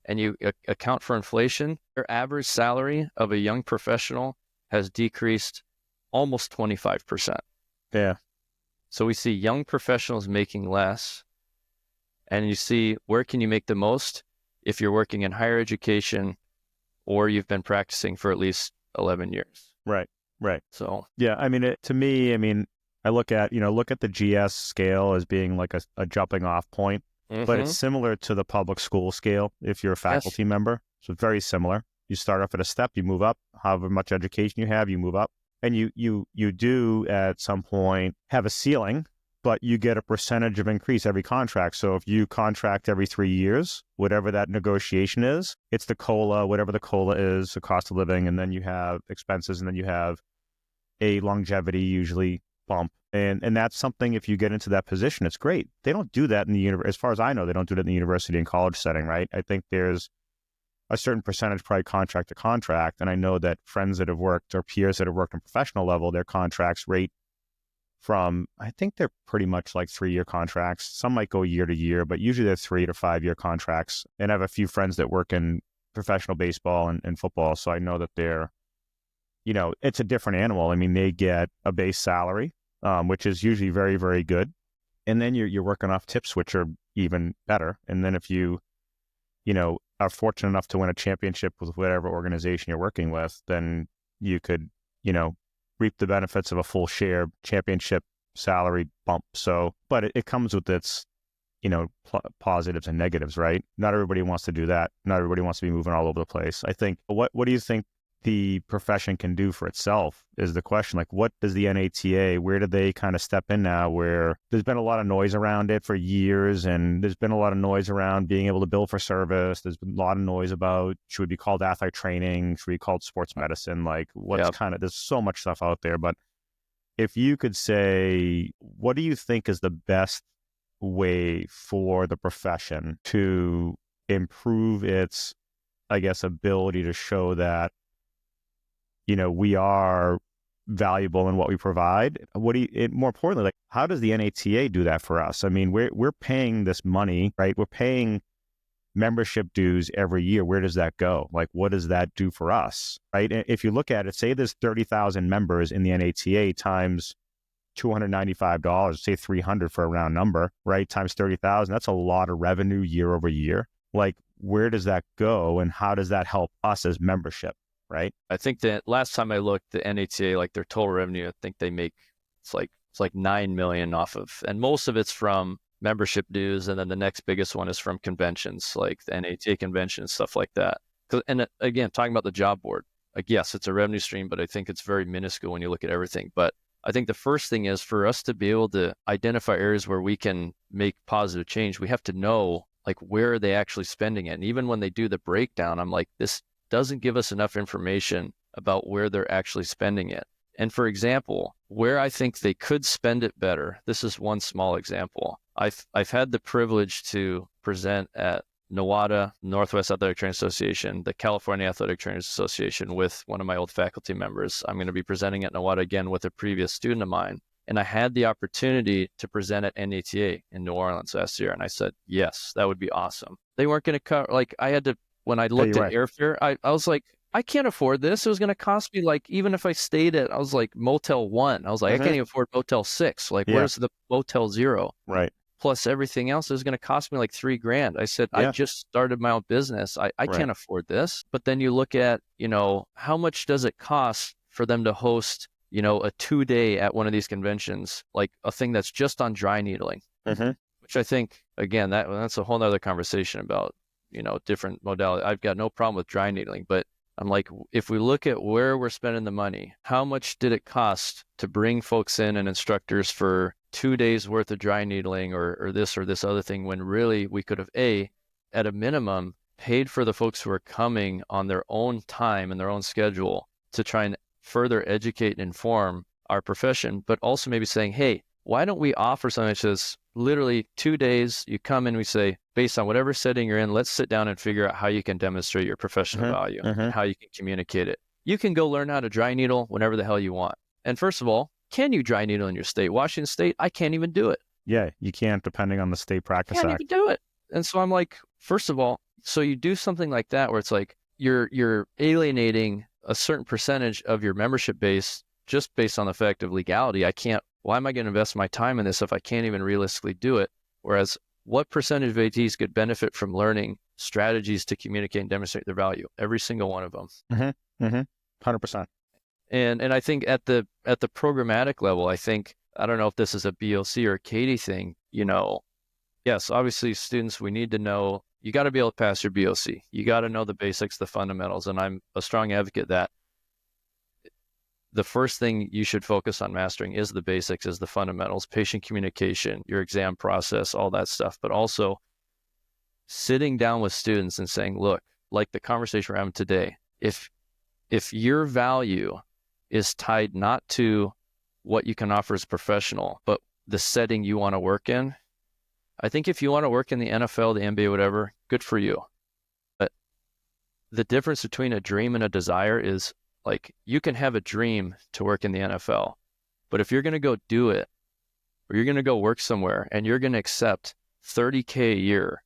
and you account for inflation, their average salary of a young professional has decreased almost 25%. Yeah. So we see young professionals making less, and you see where can you make the most if you're working in higher education or you've been practicing for at least 11 years. Right. So Yeah, I mean, to me, I look at the GS scale as being like a jumping off point, but it's similar to the public school scale if you're a faculty member. So it's very similar. You start off at a step, you move up, however much education you have, you move up. And you do at some point have a ceiling, but you get a percentage of increase every contract. So if you contract every 3 years, whatever that negotiation is, it's the COLA, whatever the COLA is, the cost of living, and then you have expenses, and then you have a longevity usually bump. And that's something, if you get into that position, it's great. They don't do that in the university. As far as I know, they don't do it in the university and college setting, right? I think there's a certain percentage, probably contract to contract. And I know that friends that have worked or peers that have worked on professional level, their contracts rate from, I think they're pretty much like 3-year contracts. Some might go year to year, but usually they're 3 to 5 year contracts. And I have a few friends that work in professional baseball and football. So I know that they're, it's a different animal. I mean, they get a base salary, which is usually very, very good. And then you're working off tips, which are even better. And then if you are fortunate enough to win a championship with whatever organization you're working with, then you could, reap the benefits of a full share championship salary bump. So, but it comes with its, positives and negatives, right? Not everybody wants to do that. Not everybody wants to be moving all over the place. I think, what do you think the profession can do for itself is the question. Like, what does the NATA, where do they kind of step in now, where there's been a lot of noise around it for years, and there's been a lot of noise around being able to bill for service. There's been a lot of noise about, should we be called athletic training? Should we be called sports medicine? Like, what's there's so much stuff out there. But if you could say, what do you think is the best way for the profession to improve its, I guess, ability to show that, we are valuable in what we provide? More importantly, like, how does the NATA do that for us? I mean, we're paying this money, right? We're paying membership dues every year. Where does that go? Like, what does that do for us, right? And if you look at it, say there's 30,000 members in the NATA times $295, say 300 for a round number, right? Times 30,000, that's a lot of revenue year over year. Like, where does that go, and how does that help us as membership? Right. I think that last time I looked, the NHTA, like their total revenue, I think they make, it's like 9 million off of, and most of it's from membership dues. And then the next biggest one is from conventions, like the NHTA convention and stuff like that. And again, talking about the job board, like, yes, it's a revenue stream, but I think it's very minuscule when you look at everything. But I think the first thing is for us to be able to identify areas where we can make positive change. We have to know, like, where are they actually spending it? And even when they do the breakdown, I'm like, this doesn't give us enough information about where they're actually spending it. And for example, where I think they could spend it better, this is one small example. I've had the privilege to present at NAWADA, Northwest Athletic Trainers Association, the California Athletic Trainers Association, with one of my old faculty members. I'm going to be presenting at NAWADA again with a previous student of mine. And I had the opportunity to present at NATA in New Orleans last year. And I said, yes, that would be awesome. They weren't going to cover, like I had to, when I looked at airfare, I was like, I can't afford this. It was going to cost me like, even if I stayed at, I was like Motel 1, I was like, I can't even afford Motel 6. Like, where's the Motel 0? Right. Plus everything else is going to cost me like $3,000. I said, I just started my own business. I can't afford this. But then you look at, how much does it cost for them to host, a 2-day at one of these conventions, like a thing that's just on dry needling, which I think, again, that's a whole nother conversation about, different modality. I've got no problem with dry needling, but I'm like, if we look at where we're spending the money, how much did it cost to bring folks in and instructors for 2 days worth of dry needling or this other thing, when really we could have, at a minimum, paid for the folks who are coming on their own time and their own schedule to try and further educate and inform our profession, but also maybe saying, hey, why don't we offer something that says literally 2 days, you come in, we say, based on whatever setting you're in, let's sit down and figure out how you can demonstrate your professional value and how you can communicate it. You can go learn how to dry needle whenever the hell you want. And first of all, can you dry needle in your state? Washington State, I can't even do it. Yeah, you can't, depending on the state practice act. Can't even do it. And so I'm like, first of all, so you do something like that where it's like you're alienating a certain percentage of your membership base just based on the fact of legality. Why am I going to invest my time in this if I can't even realistically do it? Whereas what percentage of ATs could benefit from learning strategies to communicate and demonstrate their value? Every single one of them. 100%. And I think at the programmatic level, I don't know if this is a BOC or a Katie thing, yes, obviously students, we need to know, you got to be able to pass your BOC. You got to know the basics, the fundamentals. And I'm a strong advocate that the first thing you should focus on mastering is the basics, is the fundamentals, patient communication, your exam process, all that stuff. But also sitting down with students and saying, look, like the conversation we're having today, if your value is tied not to what you can offer as a professional, but the setting you want to work in, I think if you want to work in the NFL, the NBA, whatever, good for you. But the difference between a dream and a desire is, like, you can have a dream to work in the NFL, but if you're going to go do it, or you're going to go work somewhere and you're going to accept $30K a year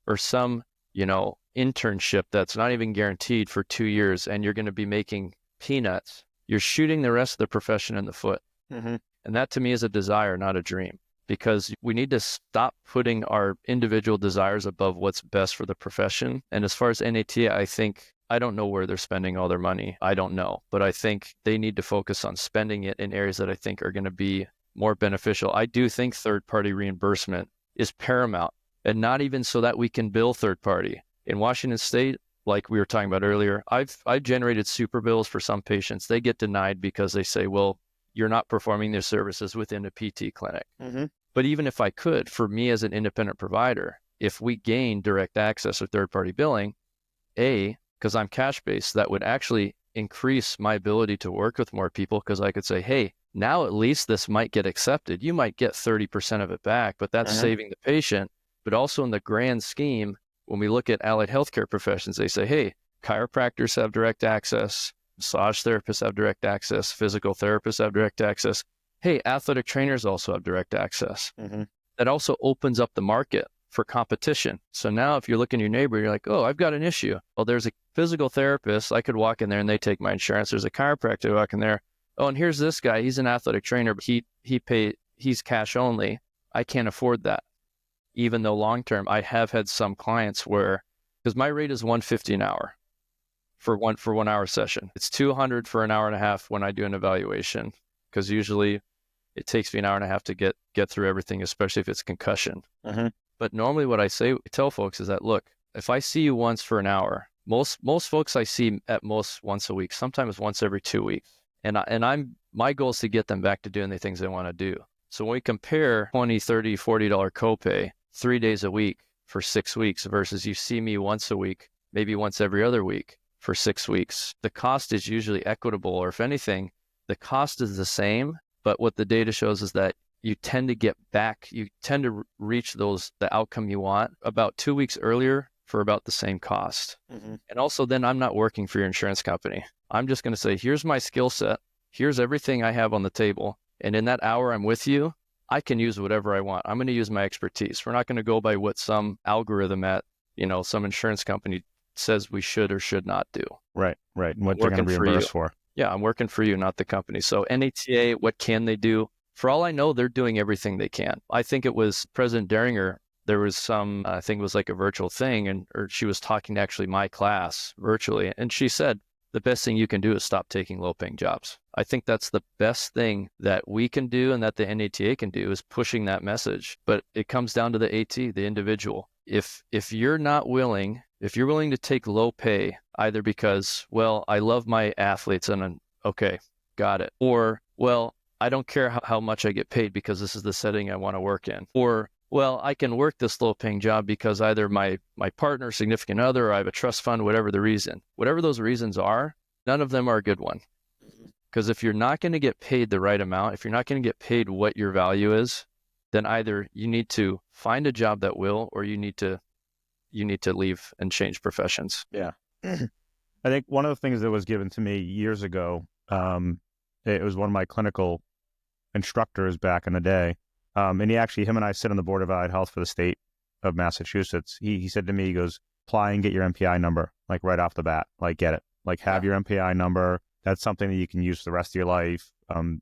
or some, internship that's not even guaranteed for 2 years, and you're going to be making peanuts, you're shooting the rest of the profession in the foot. And that to me is a desire, not a dream, because we need to stop putting our individual desires above what's best for the profession. And as far as NATA, I don't know where they're spending all their money. I don't know, but I think they need to focus on spending it in areas that I think are going to be more beneficial. I do think third-party reimbursement is paramount, and not even so that we can bill third-party. In Washington State, like we were talking about earlier, I've generated super bills for some patients. They get denied because they say, well, you're not performing their services within a PT clinic. But even if I could, for me as an independent provider, if we gain direct access or third-party billing, because I'm cash-based, that would actually increase my ability to work with more people, because I could say, hey, now at least this might get accepted. You might get 30% of it back, but that's saving the patient. But also in the grand scheme, when we look at allied healthcare professions, they say, hey, chiropractors have direct access, massage therapists have direct access, physical therapists have direct access. Hey, athletic trainers also have direct access. That also opens up the market for competition. So now if you're looking at your neighbor, you're like, oh, I've got an issue. Well, there's a physical therapist. I could walk in there and they take my insurance. There's a chiropractor, walk in there. Oh, and here's this guy. He's an athletic trainer, but he's cash only. I can't afford that. Even though long-term, I have had some clients where, because my rate is $150 an hour for 1 hour session. It's $200 for an hour and a half when I do an evaluation, because usually it takes me an hour and a half to get through everything, especially if it's concussion. But normally what I tell folks is that, look, if I see you once for an hour, most folks I see at most once a week, sometimes once every 2 weeks. And my goal is to get them back to doing the things they want to do. So when we compare $20, $30, $40 copay 3 days a week for 6 weeks versus you see me once a week, maybe once every other week for 6 weeks, the cost is usually equitable, or if anything, the cost is the same. But what the data shows is that you tend to reach the outcome you want about 2 weeks earlier for about the same cost. And also then I'm not working for your insurance company. I'm just going to say, here's my skill set. Here's everything I have on the table. And in that hour I'm with you, I can use whatever I want. I'm going to use my expertise. We're not going to go by what some algorithm at, some insurance company says we should or should not do. Right. And what they're going to reimburse for. Yeah, I'm working for you, not the company. So NATA, what can they do? For all I know, they're doing everything they can. I think it was President Deringer. There was some, I think it was like a virtual thing, or she was talking to actually my class virtually. And she said, the best thing you can do is stop taking low-paying jobs. I think that's the best thing that we can do and that the NATA can do is pushing that message. But it comes down to the AT, the individual. If you're willing to take low pay, either because, well, I love my athletes and okay, got it. Or, well, I don't care how much I get paid because this is the setting I want to work in. Or, well, I can work this low-paying job because either my partner, significant other, or I have a trust fund, whatever the reason. Whatever those reasons are, none of them are a good one. Because if you're not going to get paid the right amount, if you're not going to get paid what your value is, then either you need to find a job that will, or you need to leave and change professions. Yeah. I think one of the things that was given to me years ago, it was one of my clinical instructors back in the day. And him and I sit on the board of allied health for the state of Massachusetts. He said to me, he goes, apply and get your MPI number, like right off the bat, like get it, like have your MPI number. That's something that you can use for the rest of your life.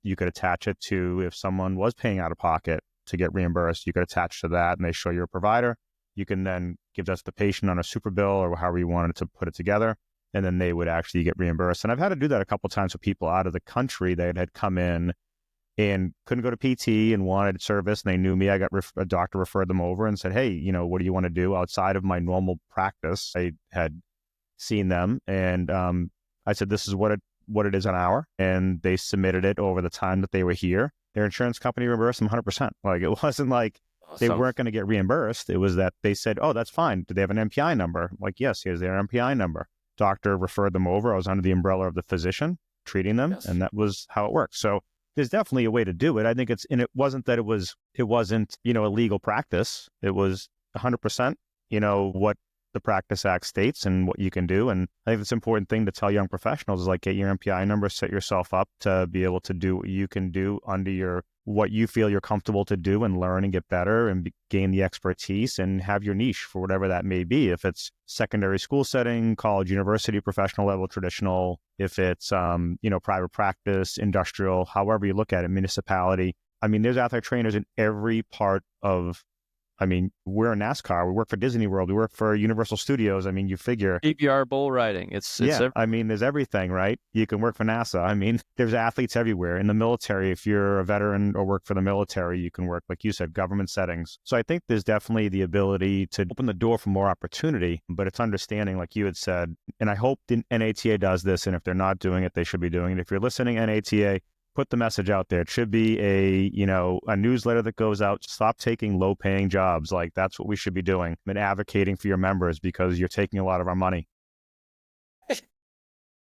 You could attach it to, if someone was paying out of pocket to get reimbursed, you could attach to that and they show you're a provider. You can then give that to the patient on a super bill or however you wanted to put it together. And then they would actually get reimbursed. And I've had to do that a couple of times with people out of the country that had come in and couldn't go to PT and wanted service. And they knew me. I got a doctor referred them over and said, hey, what do you want to do outside of my normal practice? I had seen them and I said, this is what it is an hour. And they submitted it over the time that they were here. Their insurance company reimbursed them 100%. Like it wasn't like they weren't going to get reimbursed. It was that they said, oh, that's fine. Do they have an MPI number? I'm like, yes, here's their MPI number. Doctor referred them over. I was under the umbrella of the physician treating them. Yes. And that was how it worked. So there's definitely a way to do it. I think it wasn't that it wasn't, a legal practice. It was 100%, what the Practice Act states and what you can do. And I think it's an important thing to tell young professionals is like, get your MPI number, set yourself up to be able to do what you can do under what you feel you're comfortable to do and learn and get better and gain the expertise and have your niche for whatever that may be. If it's secondary school setting, college, university, professional level, traditional, if it's, private practice, industrial, however you look at it, municipality. I mean, there's athletic trainers in every part of, we're in NASCAR, we work for Disney World, we work for Universal Studios. You figure PBR bull riding. It's there's everything, right? You can work for NASA. There's athletes everywhere. In the military, if you're a veteran or work for the military, you can work, like you said, government settings. So I think there's definitely the ability to open the door for more opportunity, but it's understanding, like you had said, and I hope the NATA does this, and if they're not doing it, they should be doing it. If you're listening, NATA, put the message out there. It should be a newsletter that goes out. Stop taking low paying jobs. Like that's what we should be doing and advocating for your members because you're taking a lot of our money.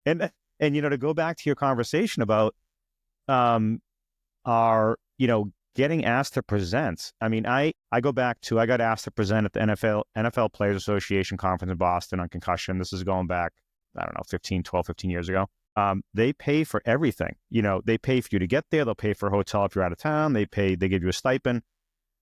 and to go back to your conversation about our getting asked to present. I go back to, I got asked to present at the NFL Players Association conference in Boston on concussion. This is going back, 12, 15 years ago. They pay for everything. They pay for you to get there. They'll pay for a hotel if you're out of town. They give you a stipend.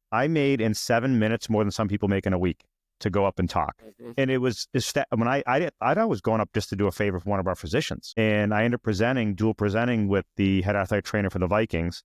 I made in 7 minutes more than some people make in a week to go up and talk. Mm-hmm. And it was, when I was going up just to do a favor for one of our physicians. And I ended up dual presenting with the head athletic trainer for the Vikings.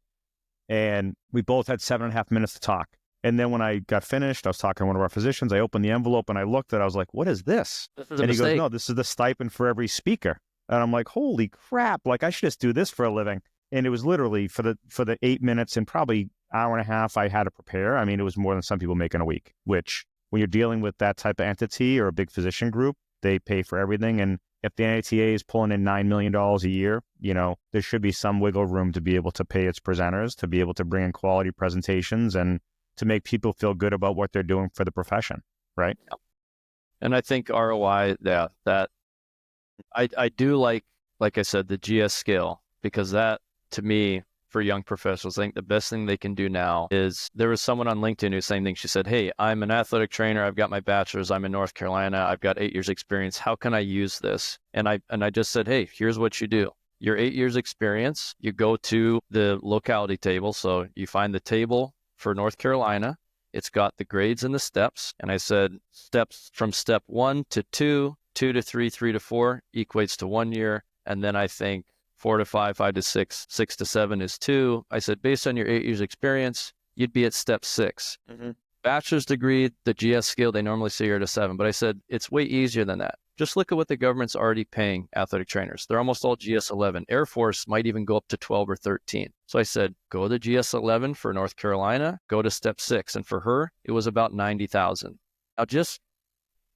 And we both had 7.5 minutes to talk. And then when I got finished, I was talking to one of our physicians. I opened the envelope and I looked at it. I was like, what is this? And he goes, no, this is the stipend for every speaker. And I'm like, holy crap, like I should just do this for a living. And it was literally for the 8 minutes and probably hour and a half I had to prepare. It was more than some people make in a week, which when you're dealing with that type of entity or a big physician group, they pay for everything. And if the NATA is pulling in $9 million a year, there should be some wiggle room to be able to pay its presenters, to be able to bring in quality presentations and to make people feel good about what they're doing for the profession, right? Yeah. And I think ROI, that I do like I said, the GS scale, because that, to me, for young professionals, I think the best thing they can do now is, there was someone on LinkedIn who same thing. She said, hey, I'm an athletic trainer. I've got my bachelor's. I'm in North Carolina. I've got 8 years experience. How can I use this? And I just said, hey, here's what you do. your 8 years experience, you go to the locality table. So you find the table for North Carolina. It's got the grades and the steps. And I said steps from step 1 to 2, 2 to 3, 3 to 4 equates to 1 year. And then I think 4 to 5, 5 to 6, 6 to 7 is 2. I said, based on your 8 years experience, you'd be at step 6. Mm-hmm. Bachelor's degree, the GS scale, they normally say you're at a 7. But I said, it's way easier than that. Just look at what the government's already paying athletic trainers. They're almost all GS 11. Air Force might even go up to 12 or 13. So I said, go to GS 11 for North Carolina, go to step 6. And for her, it was about 90,000. Now, just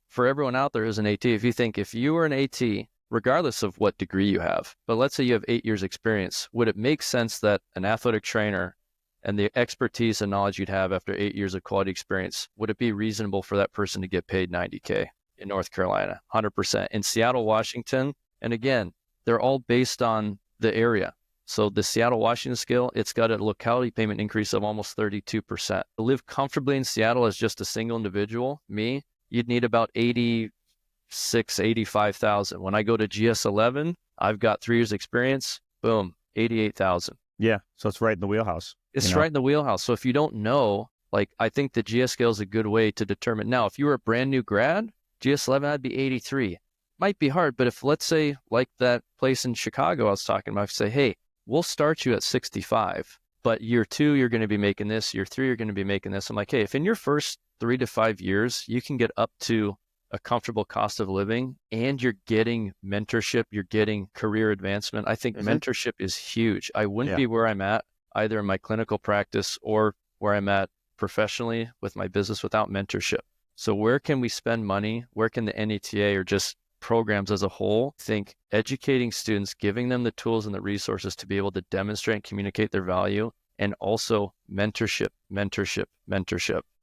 for everyone out there who's an AT, if you think if you were an AT, regardless of what degree you have, but let's say you have 8 years experience, would it make sense that an athletic trainer and the expertise and knowledge you'd have after 8 years of quality experience, would it be reasonable for that person to get paid $90K in North Carolina? 100%. In Seattle, Washington, and again, they're all based on the area. So the Seattle, Washington scale, it's got a locality payment increase of almost 32%. To live comfortably in Seattle as just a single individual, me, you'd need about 85,000. When I go to GS 11, I've got 3 years experience, boom, 88,000. Yeah. So it's right in the wheelhouse. It's right in the wheelhouse. So if you don't know, like, I think the GS scale is a good way to determine. Now, if you were a brand new grad, GS 11, I'd be 83. Might be hard, but if, let's say, like that place in Chicago I was talking about, say, hey, we'll start you at 65, but year 2, you're going to be making this. Year 3, you're going to be making this. I'm like, hey, if in your first 3 to 5 years, you can get up to a comfortable cost of living and you're getting mentorship, you're getting career advancement, I think mentorship is huge. I wouldn't be where I'm at either in my clinical practice or where I'm at professionally with my business without mentorship. So where can we spend money? Where can the NETA or just programs as a whole think educating students, giving them the tools and the resources to be able to demonstrate and communicate their value, and also mentorship.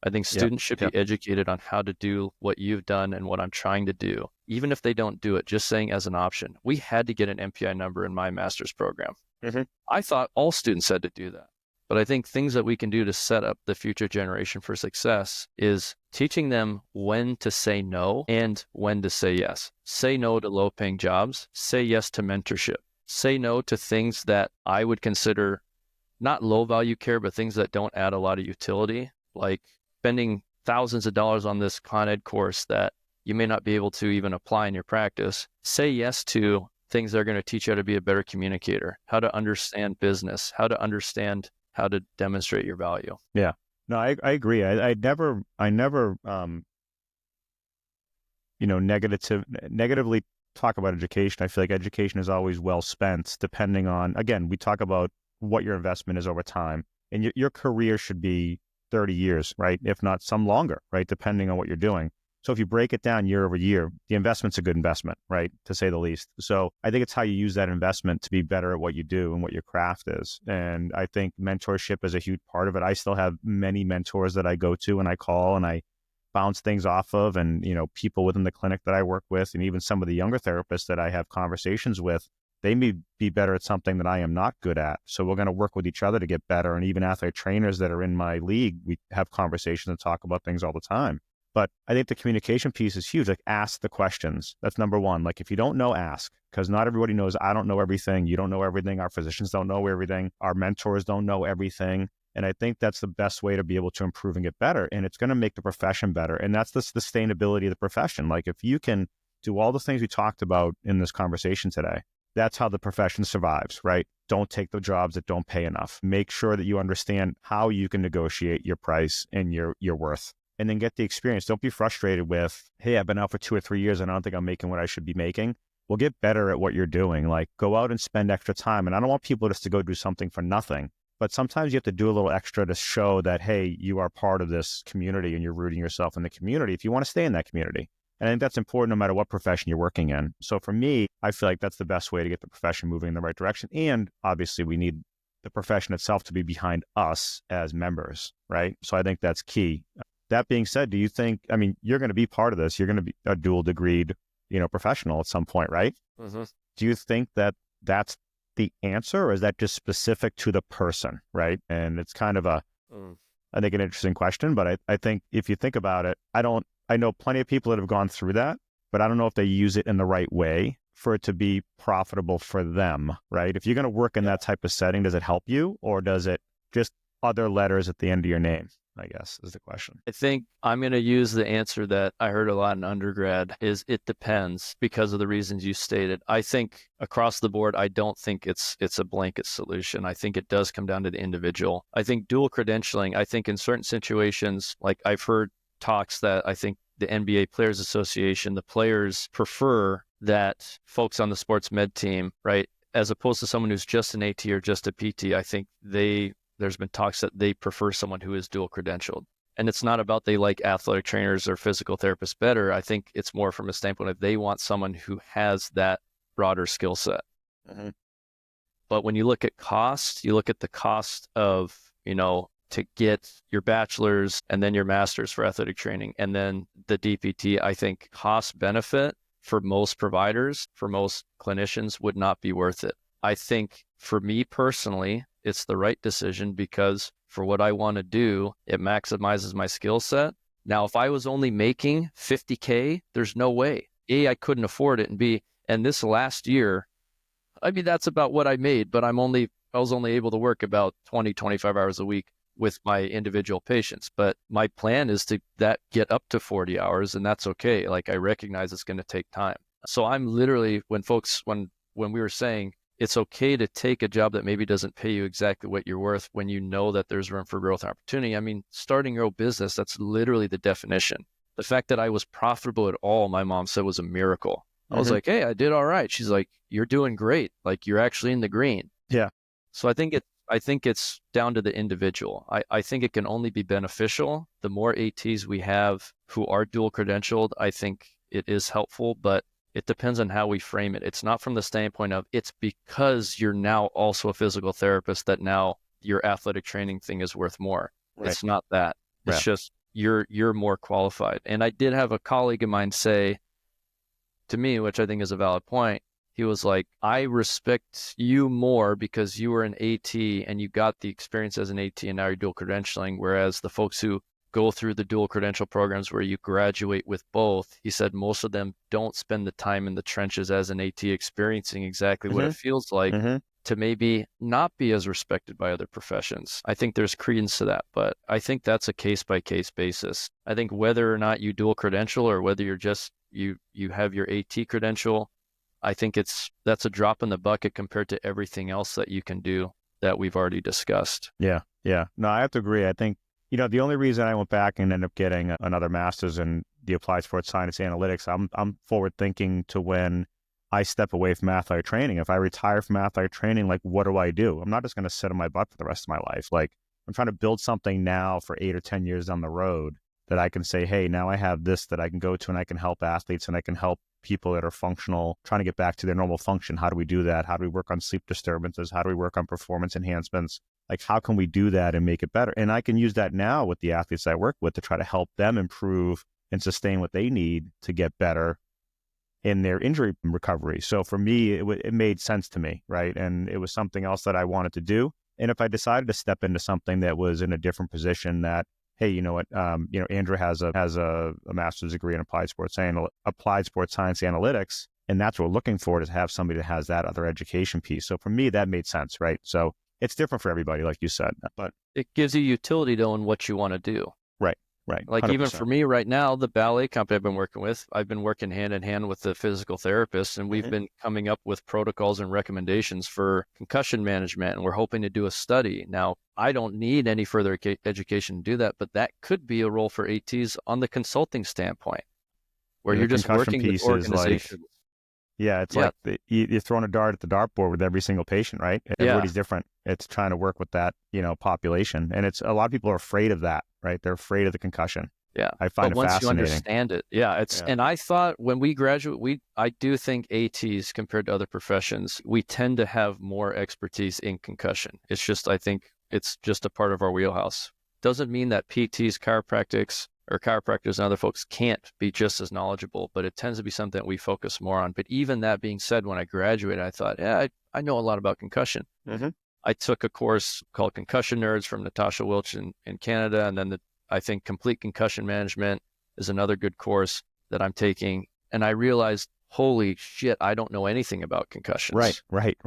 I think students should be educated on how to do what you've done and what I'm trying to do. Even if they don't do it, just saying as an option. We had to get an MPI number in my master's program. I thought all students had to do that. But I think things that we can do to set up the future generation for success is teaching them when to say no and when to say yes. Say no to low-paying jobs. Say yes to mentorship. Say no to things that I would consider not low-value care, but things that don't add a lot of utility, like spending thousands of dollars on this Con Ed course that you may not be able to even apply in your practice. Say yes to things that are going to teach you how to be a better communicator, how to understand business, how to understand how to demonstrate your value. Yeah, no, I agree. I never, negatively talk about education. I feel like education is always well spent, depending on, again, we talk about what your investment is over time, and your career should be 30 years, right? If not some longer, right? Depending on what you're doing. So if you break it down year over year, the investment's a good investment, right? To say the least. So I think it's how you use that investment to be better at what you do and what your craft is. And I think mentorship is a huge part of it. I still have many mentors that I go to and I call and I bounce things off of, and, people within the clinic that I work with, and even some of the younger therapists that I have conversations with, they may be better at something that I am not good at. So we're going to work with each other to get better. And even athletic trainers that are in my league, we have conversations and talk about things all the time. But I think the communication piece is huge. Like, ask the questions. That's number one. Like, if you don't know, ask, because not everybody knows. I don't know everything. You don't know everything. Our physicians don't know everything. Our mentors don't know everything. And I think that's the best way to be able to improve and get better. And it's going to make the profession better. And that's the sustainability of the profession. Like, if you can do all the things we talked about in this conversation today, that's how the profession survives, right? Don't take the jobs that don't pay enough. Make sure that you understand how you can negotiate your price and your worth. And then get the experience. Don't be frustrated with, hey, I've been out for 2 or 3 years and I don't think I'm making what I should be making. Well, get better at what you're doing. Like, go out and spend extra time. And I don't want people just to go do something for nothing. But sometimes you have to do a little extra to show that, hey, you are part of this community and you're rooting yourself in the community if you want to stay in that community. And I think that's important no matter what profession you're working in. So for me, I feel like that's the best way to get the profession moving in the right direction. And obviously, we need the profession itself to be behind us as members, right? So I think that's key. That being said, do you think, you're going to be part of this. You're going to be a dual degreed, professional at some point, right? Mm-hmm. Do you think that that's the answer, or is that just specific to the person, right? And it's kind of I think an interesting question, but I think if you think about it, I know plenty of people that have gone through that, but I don't know if they use it in the right way for it to be profitable for them, right? If you're going to work in that type of setting, does it help you, or does it just other letters at the end of your name, I guess, is the question. I think I'm going to use the answer that I heard a lot in undergrad is it depends because of the reasons you stated. I think across the board, I don't think it's a blanket solution. I think it does come down to the individual. I think dual credentialing, I think in certain situations, like I've heard talks that I think the NBA Players Association, the players prefer that folks on the sports med team, right, as opposed to someone who's just an AT or just a PT. I think there's been talks that they prefer someone who is dual credentialed. And it's not about they like athletic trainers or physical therapists better. I think it's more from a standpoint of they want someone who has that broader skill set. Mm-hmm. But when you look at cost, you look at the cost of, to get your bachelor's and then your master's for athletic training and then the DPT, I think cost benefit for most providers, for most clinicians would not be worth it. I think for me personally, it's the right decision because for what I want to do, it maximizes my skill set. Now, if I was only making $50K, there's no way. A, I couldn't afford it, and B, and this last year, I mean, that's about what I made, but I was only able to work about 20, 25 hours a week with my individual patients. But my plan is to get up to 40 hours, and that's okay. Like I recognize it's going to take time. So I'm literally, when we were saying, it's okay to take a job that maybe doesn't pay you exactly what you're worth when you know that there's room for growth and opportunity. I mean, starting your own business, that's literally the definition. The fact that I was profitable at all, my mom said was a miracle. I was like, hey, I did all right. She's like, you're doing great. Like you're actually in the green. Yeah. So I think it's down to the individual. I think it can only be beneficial. The more ATs we have who are dual credentialed, I think it is helpful, but it depends on how we frame it. It's not from the standpoint of it's because you're now also a physical therapist that now your athletic training thing is worth more. Right. It's not that. It's just you're more qualified. And I did have a colleague of mine say to me, which I think is a valid point, he was like, I respect you more because you were an AT and you got the experience as an AT and now you're dual credentialing, whereas the folks who go through the dual credential programs where you graduate with both, he said most of them don't spend the time in the trenches as an AT experiencing exactly what it feels like to maybe not be as respected by other professions. I think there's credence to that, but I think that's a case-by-case basis. I think whether or not you dual credential or whether you're just, you have your AT credential, I think that's a drop in the bucket compared to everything else that you can do that we've already discussed. Yeah. No, I have to agree. I think, the only reason I went back and ended up getting another master's in the applied sports science analytics, I'm forward thinking to when I step away from athletic training. If I retire from athletic training, like, what do I do? I'm not just going to sit on my butt for the rest of my life. Like, I'm trying to build something now for 8 or 10 years down the road that I can say, hey, now I have this that I can go to and I can help athletes and I can help people that are functional, trying to get back to their normal function. How do we do that? How do we work on sleep disturbances? How do we work on performance enhancements? Like, how can we do that and make it better? And I can use that now with the athletes I work with to try to help them improve and sustain what they need to get better in their injury recovery. So for me, it made sense to me, right? And it was something else that I wanted to do. And if I decided to step into something that was in a different position that, hey, you know what, Andrew has a master's degree in applied sports science analytics, and that's what we're looking for, to have somebody that has that other education piece. So for me, that made sense, right? So it's different for everybody, like you said, but it gives you utility though in what you want to do. Right. Like 100%. Even for me right now, the ballet company I've been working with, I've been working hand in hand with the physical therapist, and we've been coming up with protocols and recommendations for concussion management, and we're hoping to do a study. Now, I don't need any further education to do that, but that could be a role for ATs on the consulting standpoint, where you're just working with organizations. Like you're throwing a dart at the dartboard with every single patient, right? Everybody's different. It's trying to work with that, population. And it's a lot of people are afraid of that, right? They're afraid of the concussion. Yeah. I find but it once fascinating. you understand it, and I thought when we graduate, I do think ATs compared to other professions, we tend to have more expertise in concussion. It's just, I think it's just a part of our wheelhouse. Doesn't mean that PTs, chiropractors and other folks can't be just as knowledgeable, but it tends to be something that we focus more on. But even that being said, when I graduated, I thought, I know a lot about concussion. I took a course called Concussion Nerds from Natasha Wilch in Canada. And then I think Complete Concussion Management is another good course that I'm taking. And I realized, holy shit, I don't know anything about concussions. Right.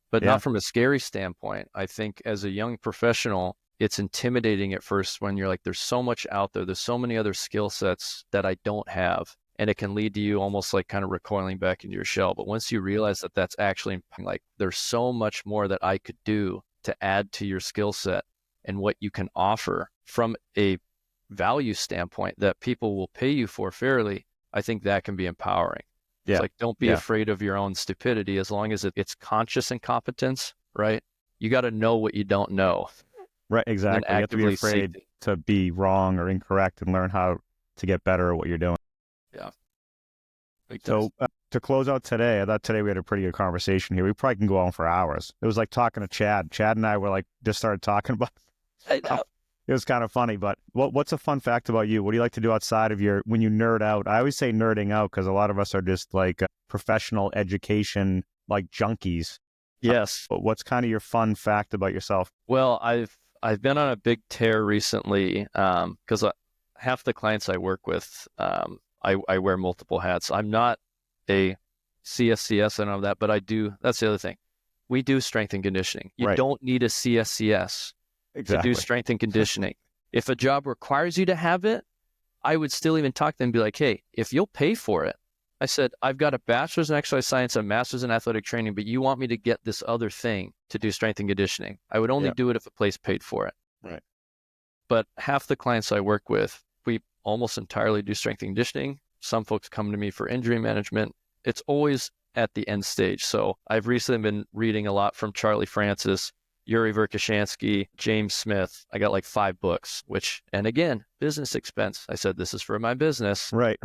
But Yeah. not from a scary standpoint. I think as a young professional, it's intimidating at first when you're like, there's so much out there. There's so many other skill sets that I don't have. And it can lead to you almost like kind of recoiling back into your shell. But once you realize that that's actually like, there's so much more that I could do to add to your skill set and what you can offer from a value standpoint that people will pay you for fairly, I think that can be empowering. Yeah. It's like, don't be afraid of your own stupidity as long as it's conscious incompetence, right? You got to know what you don't know. Right, exactly. You have to be afraid to be wrong or incorrect and learn how to get better at what you're doing. Yeah. So to close out today, I thought today we had a pretty good conversation here. We probably can go on for hours. It was like talking to Chad. Chad and I were like, just started talking about I know. It was kind of funny, but what's a fun fact about you? What do you like to do outside of when you nerd out? I always say nerding out because a lot of us are just like professional education, like junkies. Yes. But what's kind of your fun fact about yourself? Well, I've been on a big tear recently because half the clients I work with, I wear multiple hats. I'm not a CSCS and all that, but I do. That's the other thing. We do strength and conditioning. You don't need a CSCS. Exactly. To do strength and conditioning. If a job requires you to have it, I would still even talk to them and be like, hey, if you'll pay for it, I said, I've got a bachelor's in exercise science, a master's in athletic training, but you want me to get this other thing to do strength and conditioning. I would only do it if a place paid for it. Right. But half the clients I work with, we almost entirely do strength and conditioning. Some folks come to me for injury management. It's always at the end stage. So I've recently been reading a lot from Charlie Francis, Yuri Verkhoshansky, James Smith. I got like 5 books, and again, business expense. I said, this is for my business. Right.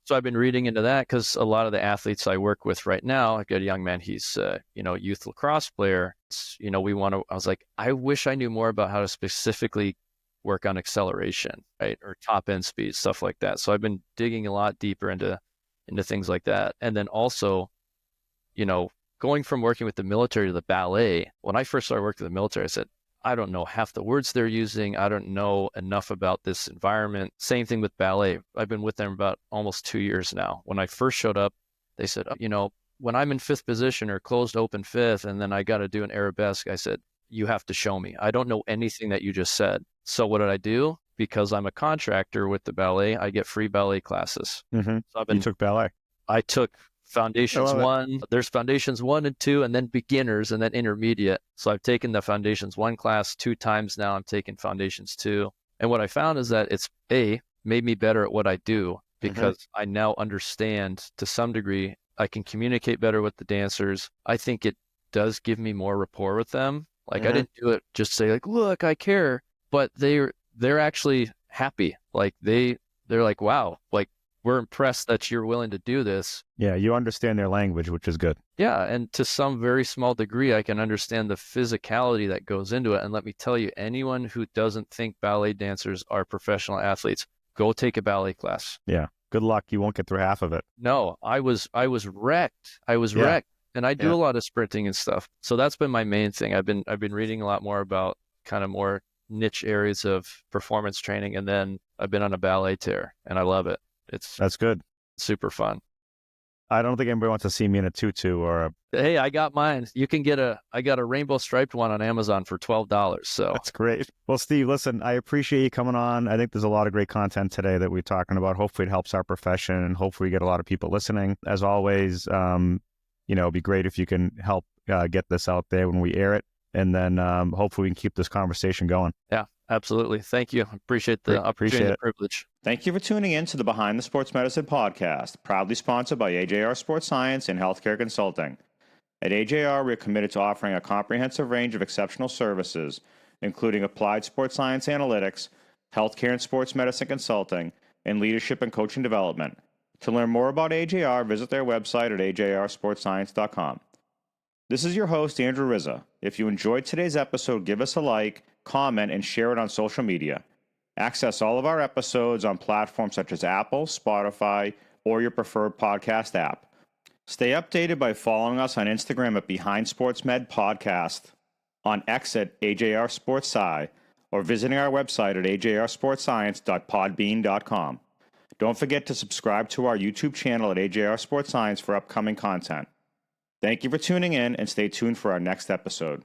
So I've been reading into that because a lot of the athletes I work with right now, I've got a young man, he's youth lacrosse player. I was like, I wish I knew more about how to specifically work on acceleration, right? Or top end speed, stuff like that. So I've been digging a lot deeper into things like that. And then also, going from working with the military to the ballet, when I first started working with the military, I said, I don't know half the words they're using. I don't know enough about this environment. Same thing with ballet. I've been with them about almost 2 years now. When I first showed up, they said, when I'm in 5th position or closed open 5th, and then I got to do an arabesque, I said, you have to show me. I don't know anything that you just said. So what did I do? Because I'm a contractor with the ballet, I get free ballet classes. Mm-hmm. So you took ballet. I took Foundations 1, there's Foundations 1 and 2, and then Beginners, and then Intermediate. So I've taken the Foundations 1 class 2 times now. I'm taking Foundations 2. And what I found is that it's made me better at what I do because I now understand to some degree. I can communicate better with the dancers. I think it does give me more rapport with them. Like I didn't do it just say like, look, I care, but they're actually happy. Like they're like, wow, like we're impressed that you're willing to do this. Yeah, you understand their language, which is good. Yeah, and to some very small degree, I can understand the physicality that goes into it. And let me tell you, anyone who doesn't think ballet dancers are professional athletes, go take a ballet class. Yeah, good luck. You won't get through half of it. No, I was wrecked. Wrecked, and I do a lot of sprinting and stuff. So that's been my main thing. I've been reading a lot more about kind of more niche areas of performance training, and then I've been on a ballet tear, and I love it. That's good. Super fun. I don't think anybody wants to see me in a tutu or a... Hey, I got mine. You can get I got a rainbow striped one on Amazon for $12. So that's great. Well, Steve, listen, I appreciate you coming on. I think there's a lot of great content today that we're talking about. Hopefully it helps our profession and hopefully we get a lot of people listening. As always, it'd be great if you can help get this out there when we air it. And then hopefully we can keep this conversation going. Yeah, absolutely. Thank you. Appreciate the opportunity and the privilege. Thank you for tuning in to the Behind the Sports Medicine podcast, proudly sponsored by AJR Sports Science and Healthcare Consulting. At AJR, we are committed to offering a comprehensive range of exceptional services, including applied sports science analytics, healthcare and sports medicine consulting, and leadership and coaching development. To learn more about AJR, visit their website at ajrsportscience.com. This is your host, Andrew Rizza. If you enjoyed today's episode, give us a like, comment, and share it on social media. Access all of our episodes on platforms such as Apple, Spotify, or your preferred podcast app. Stay updated by following us on Instagram at Behind Sports Med Podcast, on X at AJR Sports Sci, or visiting our website at ajrsportscience.podbean.com. Don't forget to subscribe to our YouTube channel at AJR Sports Science for upcoming content. Thank you for tuning in and stay tuned for our next episode.